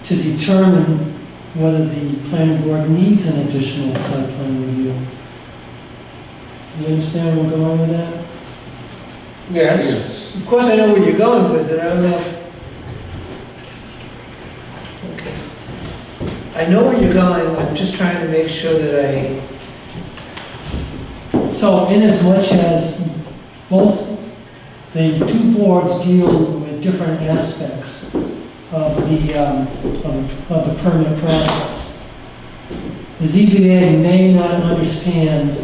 to determine whether the planning board needs an additional site plan review? You understand where I'm going with that? Yes. Of course I know where you're going with it, I don't know if... Okay. I know where you're going, I'm just trying to make sure that So inasmuch as both the two boards deal with different aspects of the permit process, the ZBA may not understand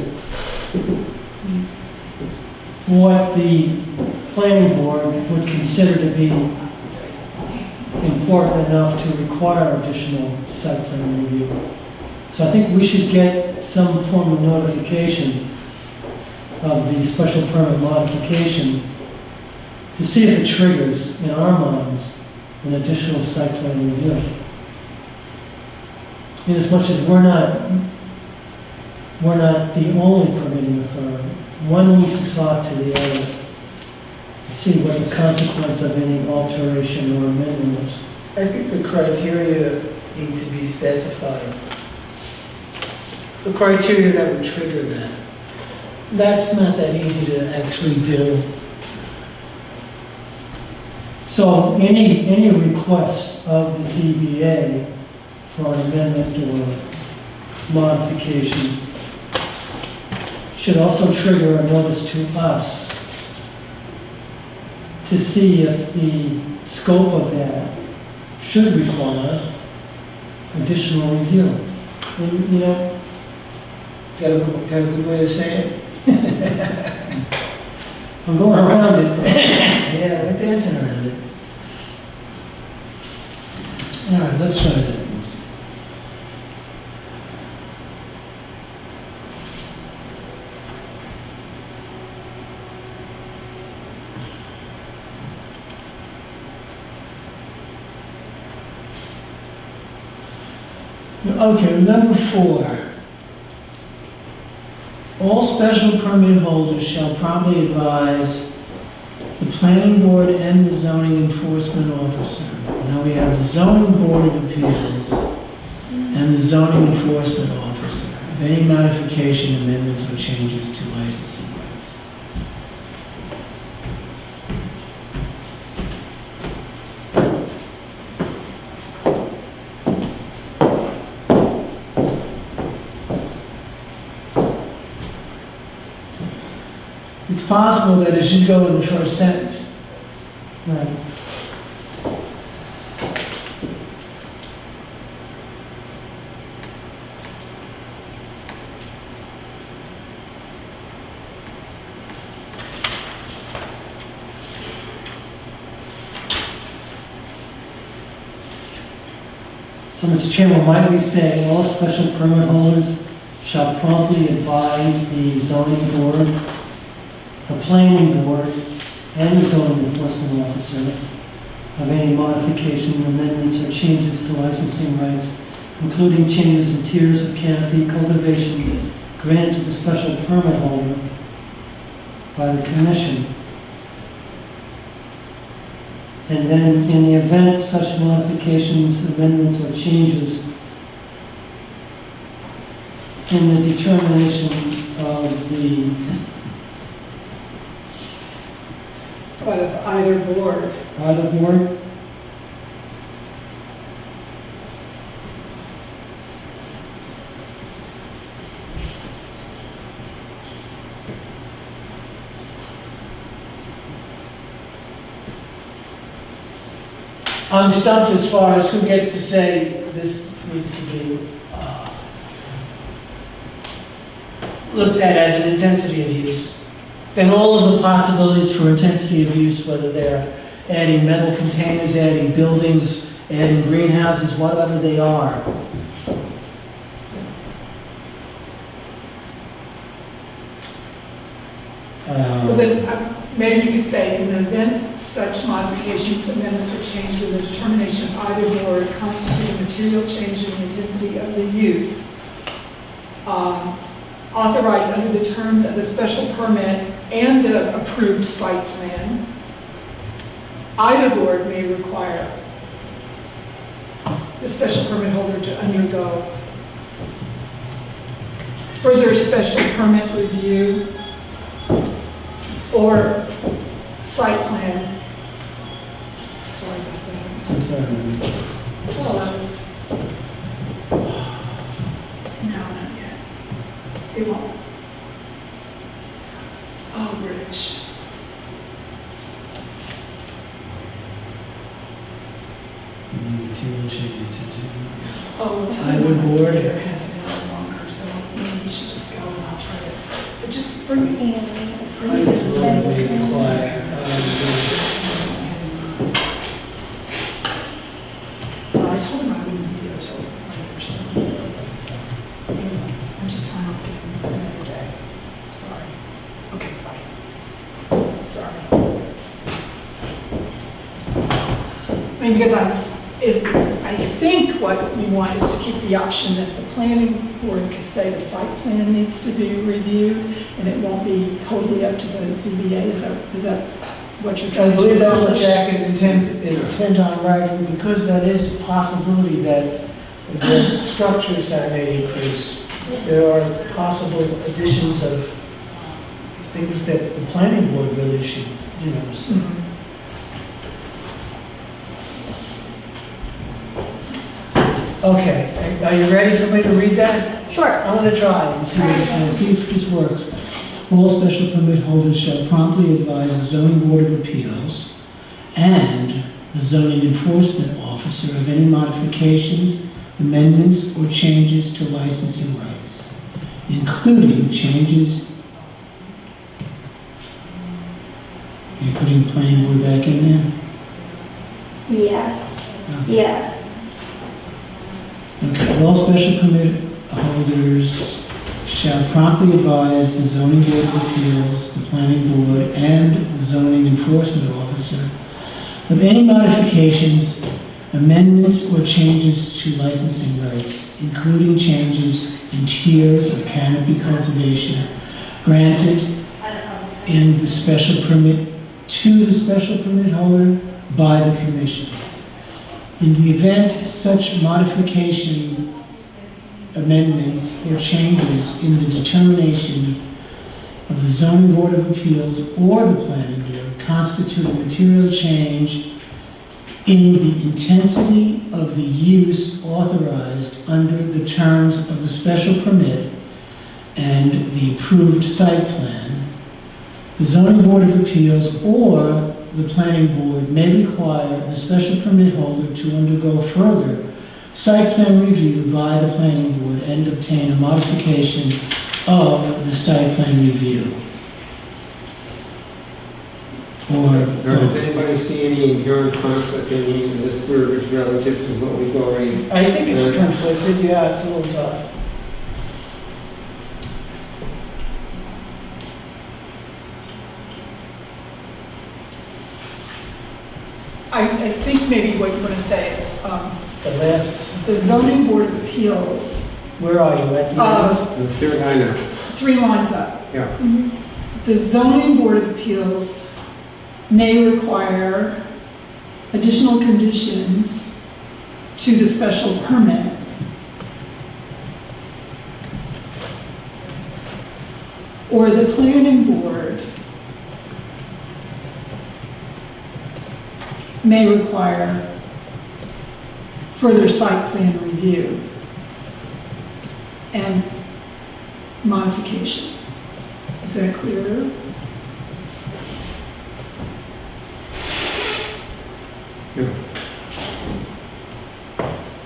what the planning board would consider to be important enough to require additional site plan review. So I think we should get some form of notification of the special permit modification to see if it triggers, in our minds, an additional site plan review. Inasmuch as we're not the only permitting authority, one needs to talk to the other to see what the consequence of any alteration or amendment is. I think the criteria need to be specified. The criteria that would trigger that. That's not that easy to actually do. So any request of the ZBA for an amendment or modification should also trigger a notice to us to see if the scope of that should require additional review. And, you know, Got a good way to say it? I'm going around it. Yeah, we're dancing around it. All right, let's try that. Okay, number 4. All special permit holders shall promptly advise the planning board and the zoning enforcement officer. Now we have the zoning board of appeals and the zoning enforcement officer of any modification, amendments, or changes to licensing rights. It's possible that it should go in the first sentence. Right. So, Mr. Chairman, might we say all special permit holders shall promptly advise the zoning board, the planning board, and the zoning enforcement officer of any modification, amendments, or changes to licensing rights including changes in tiers of canopy cultivation granted to the special permit holder by the commission. And then, in the event such modifications, amendments, or changes in the determination of the, But of either board. either board, I'm stumped as far as who gets to say this needs to be looked at as an intensity of use. Then all of the possibilities for intensity of use, whether they're adding metal containers, adding buildings, adding greenhouses, whatever they are. Well, then, maybe you could say, in the event such modifications, amendments, or changes in the determination of either board constitute a material change in the intensity of the use, authorized under the terms of the special permit and the approved site plan, either board may require the special permit holder to undergo further special permit review or site plan. Sorry about that. I'm sorry. No, not yet. It won't. Oh, Rich. Material change, intensity. Oh, it's Either board. Half an hour longer, so maybe you should just go and I'll try to, but just bring me. Either board may require, I told him I wouldn't be there till 100%. So, anyway, I'm just trying to get him another day. Sorry. Okay, bye. Sorry. I mean, because I think what we want is to keep the option that the planning board could say the site plan needs to be reviewed, and it won't be totally up to the ZBA. Is that what you're trying I to believe that's what accomplish? Jack is intent on writing, because that is a possibility that the structures that may increase. There are possible additions of things that the planning board really should, so. Mhm. Okay, are you ready for me to read that? Sure. I'm gonna try and see what it says. See if this works. All special permit holders shall promptly advise the zoning board of appeals and the zoning enforcement officer of any modifications, amendments, or changes to licensing rights, including changes. You're putting the planning board back in there? Yes. Yeah. Okay, all special permit holders shall promptly advise the zoning board of appeals, the planning board, and the zoning enforcement officer of any modifications, amendments, or changes to licensing rights, including changes in tiers of canopy cultivation granted in the special permit to the special permit holder by the commission. In the event such modification, amendments, or changes in the determination of the zoning board of appeals or the planning board constitute a material change in the intensity of the use authorized under the terms of the special permit and the approved site plan, the zoning board of appeals or the planning board may require the special permit holder to undergo further site plan review by the planning board and obtain a modification of the site plan review. Or Does anybody see any inherent conflict in any of this verbiage relative to what we've already? I think it's conflicted, yeah, it's a little tough. I think maybe what you want to say is, The last the zoning board of appeals, Where are you, at the end? The third line up, 3 lines up. yeah. The zoning board of appeals may require additional conditions to the special permit. Or the planning board may require further site plan review and modification. Is that clearer? Yeah.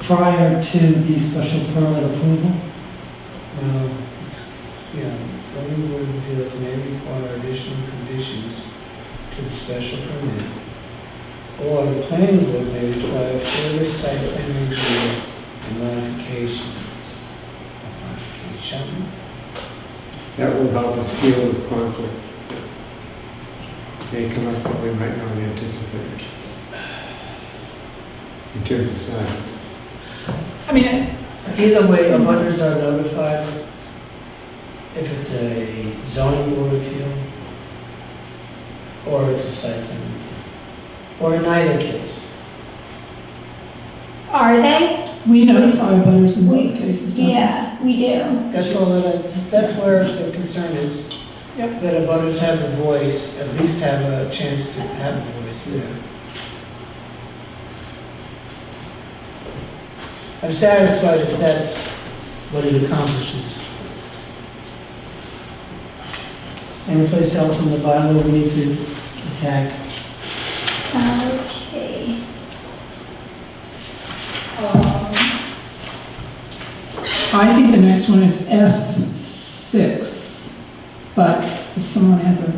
Prior to the special permit approval? Yeah, zoning board of appeals may require additional conditions to the special permit. Or the planning board may require further site plan review and modifications. Modification. That will help us deal with conflict. They come up what we might not anticipate in terms of size. I mean, Either way, abutters are notified if it's a zoning board appeal or it's a site plan review. Or in either case. Are they? we notify butters in both cases, don't we? Yeah, we do. That's all that's where the concern is. Yep. That abutters have a voice, at least have a chance to have a voice there. I'm satisfied if that's what it accomplishes. Any place else in the bylaw we need to attack? Okay. I think the next one is F6, but if someone hasn't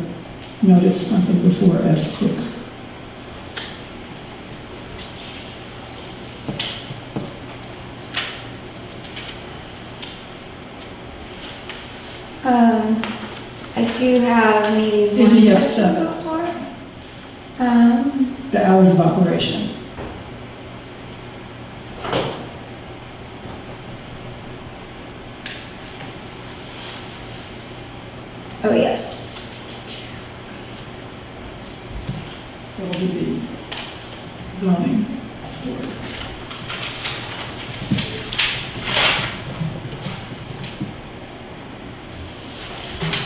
noticed something before F6. I do have maybe In one the question F7. before. The hours of operation. Oh, yes. So it'll be the zoning board.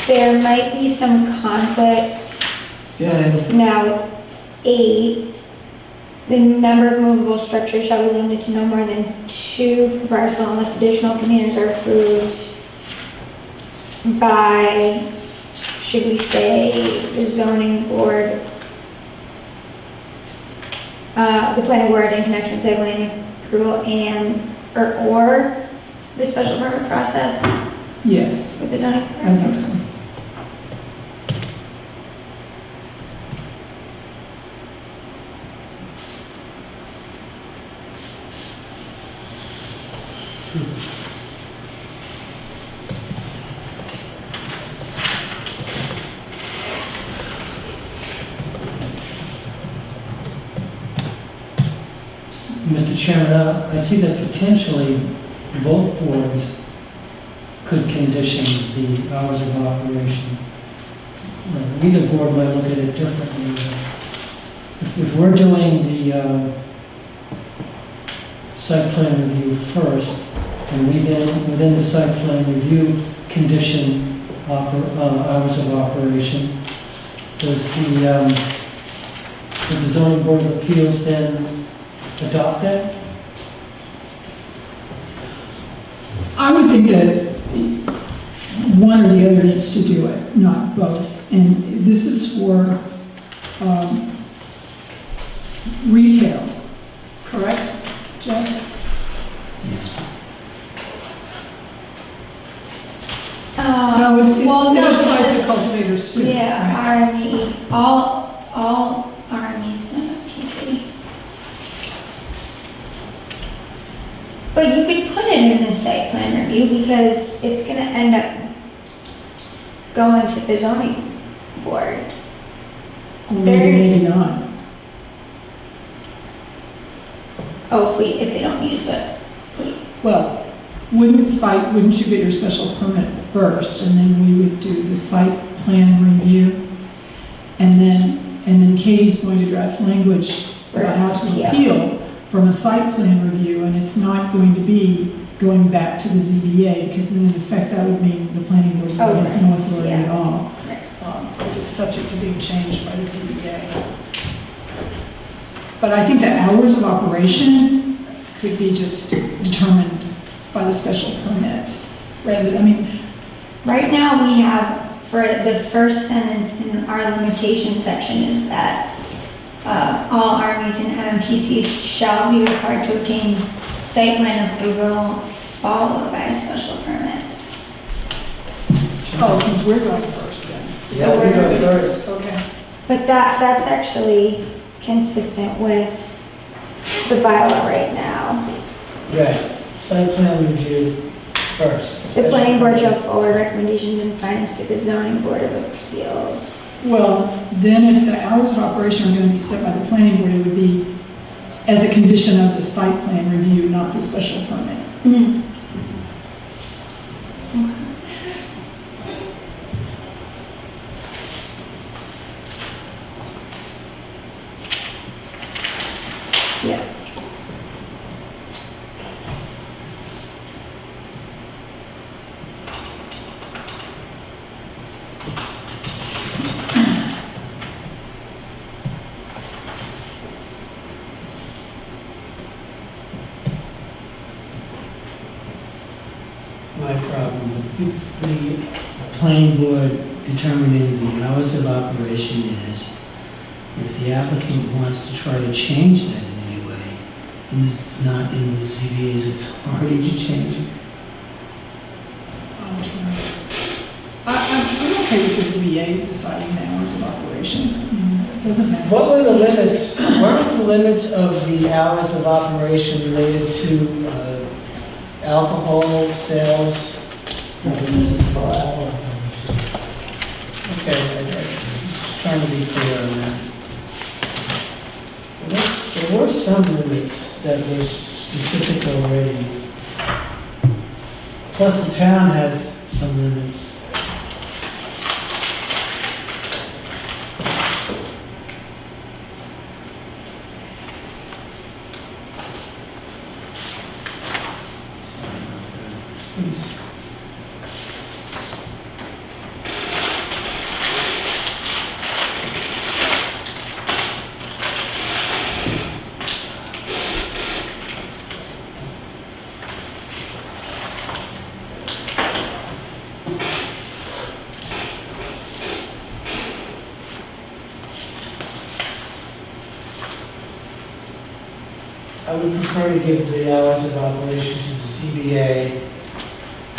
There might be some conflict Yeah, now with 8. The number of movable structures shall be limited to no more than 2 per parcel unless additional containers are approved by, should we say, the zoning board, the planning board in connection with site plan approval and, or the special permit process Yes, with the zoning I board? think so. Mr. Chairman, I see that potentially both boards could condition the hours of operation. Either board might look at it differently. If we're doing the site plan review first, and we then, within the site plan review, condition hours of operation, does the zoning board of appeals then adopt that? I would think that one or the other needs to do it, not both. And this is for retail, correct, Jess? No, it applies to cultivators too. Yeah, right? RME, all RMEs in TC. But you could put it in the site plan review because it's gonna end up going to the zoning board. Or maybe not. Oh, if they don't use it. Well, wouldn't you get your special permit first, and then we would do the site plan review? And then Katie's going to draft language about how to appeal from a site plan review, and it's not going to be going back to the ZBA, because then in effect that would mean the planning board has no authority at all. If it's subject to being changed by the ZBA. But I think that hours of operation could be just determined by the special permit, rather than, Right now, we have, for the first sentence in our limitation section is that all RVs and MMTCs shall be required to obtain site plan approval followed by a special permit. oh, since we're going first then. Yeah, we go first. Okay. But that's actually consistent with the bylaw right now. Right, site plan review first. The planning board shall forward recommendations and findings to the zoning board of appeals. Well, then if the hours of operation are going to be set by the planning board, it would be as a condition of the site plan review, not the special permit. Mm-hmm. Yeah. My problem with the planning board determining the hours of operation is if the applicant wants to try to change that in any way, and it's not in the ZBA's authority to change it. I'm okay with the ZBA deciding the hours of operation. It doesn't matter. What were the limits, weren't the limits of the hours of operation related to alcohol sales? Okay, I'm just trying to be clear on that. There were some limits that were specific already. Plus the town has some limits. Sorry about that. Seems- I would prefer to give the hours of operation to the ZBA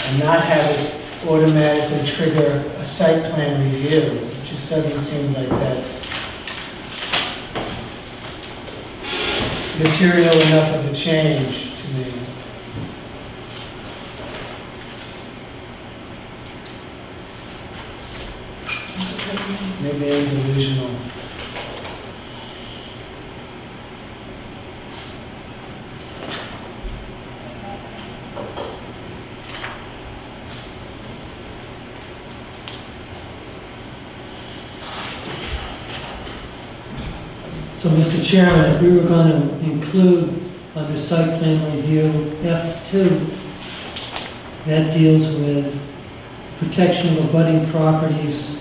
and not have it automatically trigger a site plan review. It just doesn't seem like that's material enough of a change to me. Maybe I'm delusional. So, Mr. Chairman, if we were going to include under site plan review F2, that deals with protection of abutting properties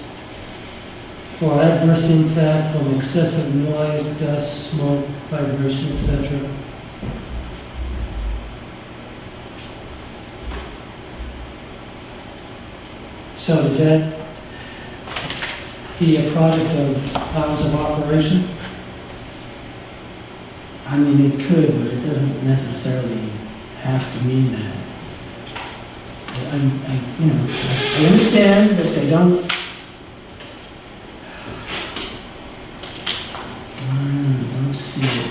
for adverse impact from excessive noise, dust, smoke, vibration, etc. So is that the product of hours of operation? I mean, it could, but it doesn't necessarily have to mean that. I understand that they don't. Don't see it.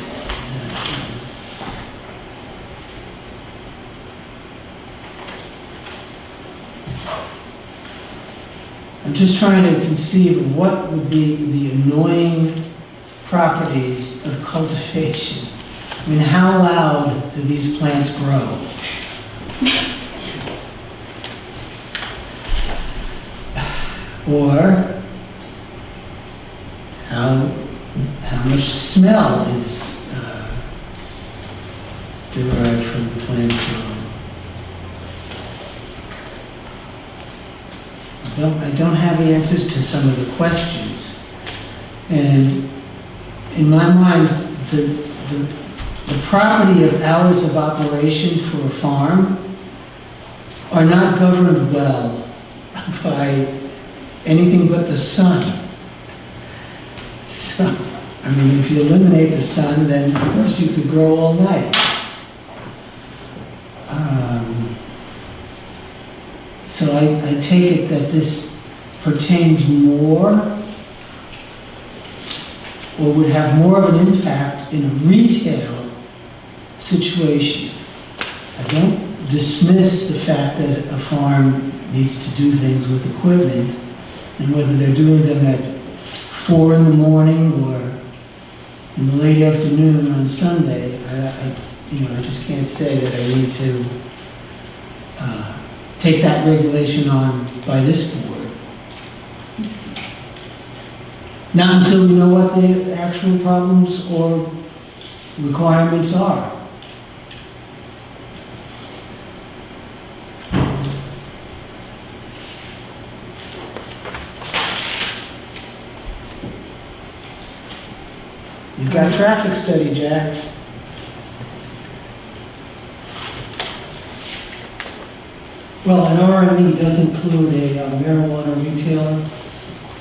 I'm just trying to conceive of what would be the annoying properties of cultivation. I mean, how loud do these plants grow? Or how much smell is derived from the plants growing. I don't have the answers to some of the questions. And in my mind, the property of hours of operation for a farm are not governed well by anything but the sun. So, I mean, if you eliminate the sun, then of course you could grow all night. So I take it that this pertains more, or would have more of an impact in a retail situation. I don't dismiss the fact that a farm needs to do things with equipment, and whether they're doing them at 4 in the morning or in the late afternoon on Sunday, I just can't say that I need to take that regulation on by this board. Not until we know what the actual problems or requirements are. You've got traffic study, Jack. Well, an RME does include a marijuana retailer.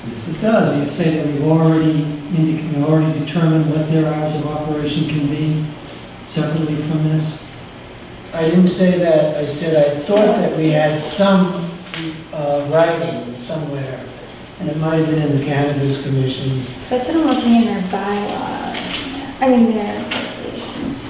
Yes, it You does. say that we've already determined what their hours of operation can be separately from this. I didn't say that. I said I thought that we had some writing somewhere, and it might have been in the Cannabis Commission. That's what I'm looking in their bylaws. I mean, their regulations.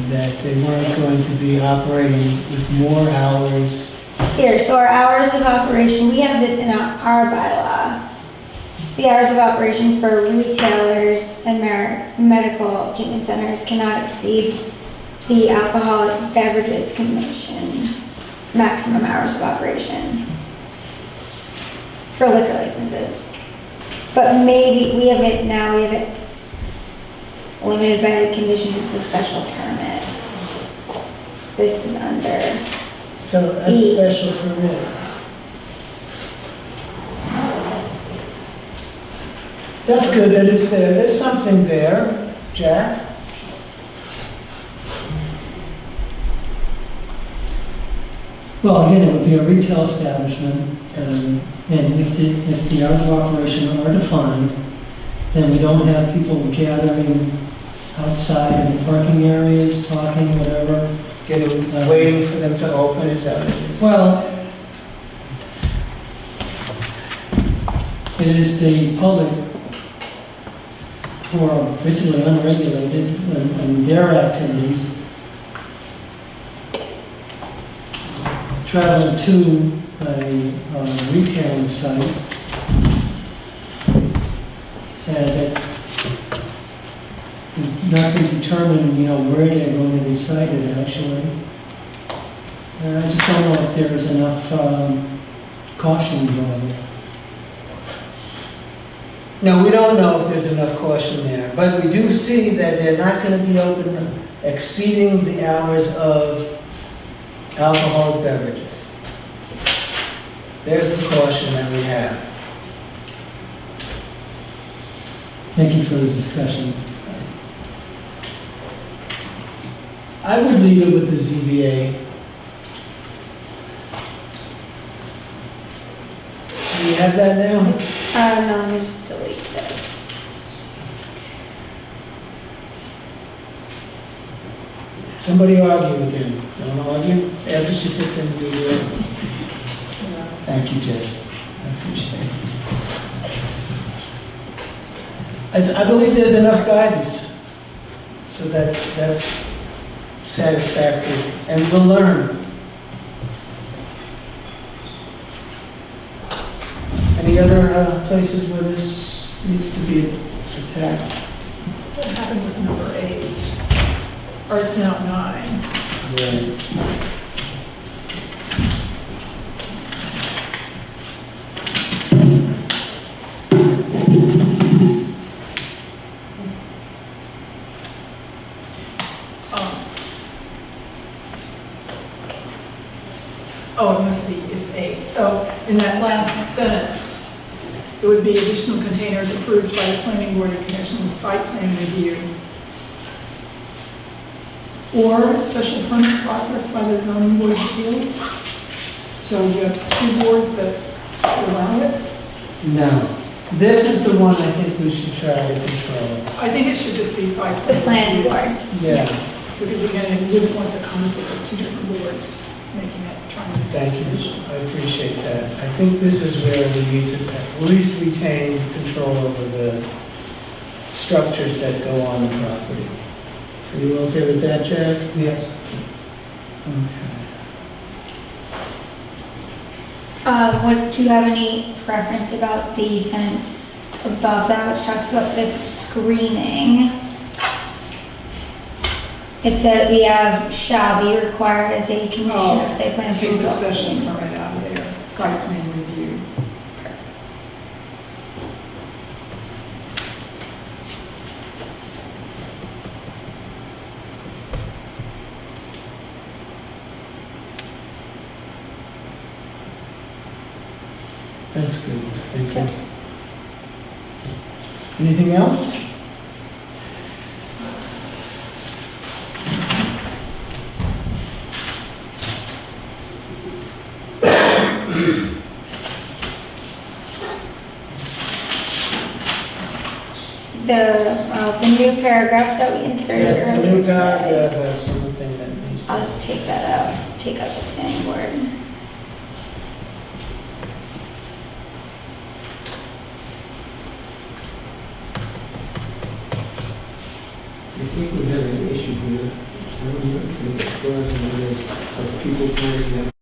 That they weren't going to be operating with more hours. Here, so our hours of operation, we have this in our bylaw. The hours of operation for retailers and medical treatment centers cannot exceed the Alcoholic Beverages Commission maximum hours of operation for liquor licenses. But maybe we have it limited by the conditions of the special permit. This is under So that's E. special permit. That's good that it's there. There's something there, Jack. Well, again, it would be a retail establishment, and if the hours of operation are defined, then we don't have people gathering outside in the parking areas, talking, whatever. Waiting for them to open, is that what it is? Well, it is the public who are basically unregulated in their activities, traveling to a retailing site, and that not to determine, where they're going to be sited, actually. And I just don't know if there's enough caution involved. No, we don't know if there's enough caution there, but we do see that they're not going to be open exceeding the hours of alcoholic beverages. There's the caution that we have. Thank you for the discussion. I would leave it with the ZBA. Do you have that now? no, let me just delete that. Somebody argue again. You want to argue? After she puts in ZBA. Thank you, Jess. I appreciate it. I believe there's enough guidance so that that's satisfactory, and we'll learn. Any other places where this needs to be attacked? What happened with number 8? Or it's now 9? Right. Oh, it must be, it's 8. So in that last sentence, it would be additional containers approved by the planning board in connection with site plan review. Or special permit process by the zoning board of appeals. So you have 2 boards that allow it. No, this is the one I think we should try to control. I think it should just be site The plan. planning board. Yeah, Because again, you wouldn't want the conflict of 2 different boards making it, trying to make a thank decision. you, I appreciate that. I think this is where we need to at least retain control over the structures that go on the property. Are you okay with that, Jack? Yes. Okay. What, do you have any preference about the sentence above that, which talks about the screening? It said we have shall be required as a condition of site plan Take the approval. special permit out of there, site plan review. That's good, thank you. Anything else? The new paragraph that we inserted Yes, the earlier. new paragraph has something that needs to. I'll just take that out, take out the planning board. I think we have an issue here. I don't know if it's of people planning that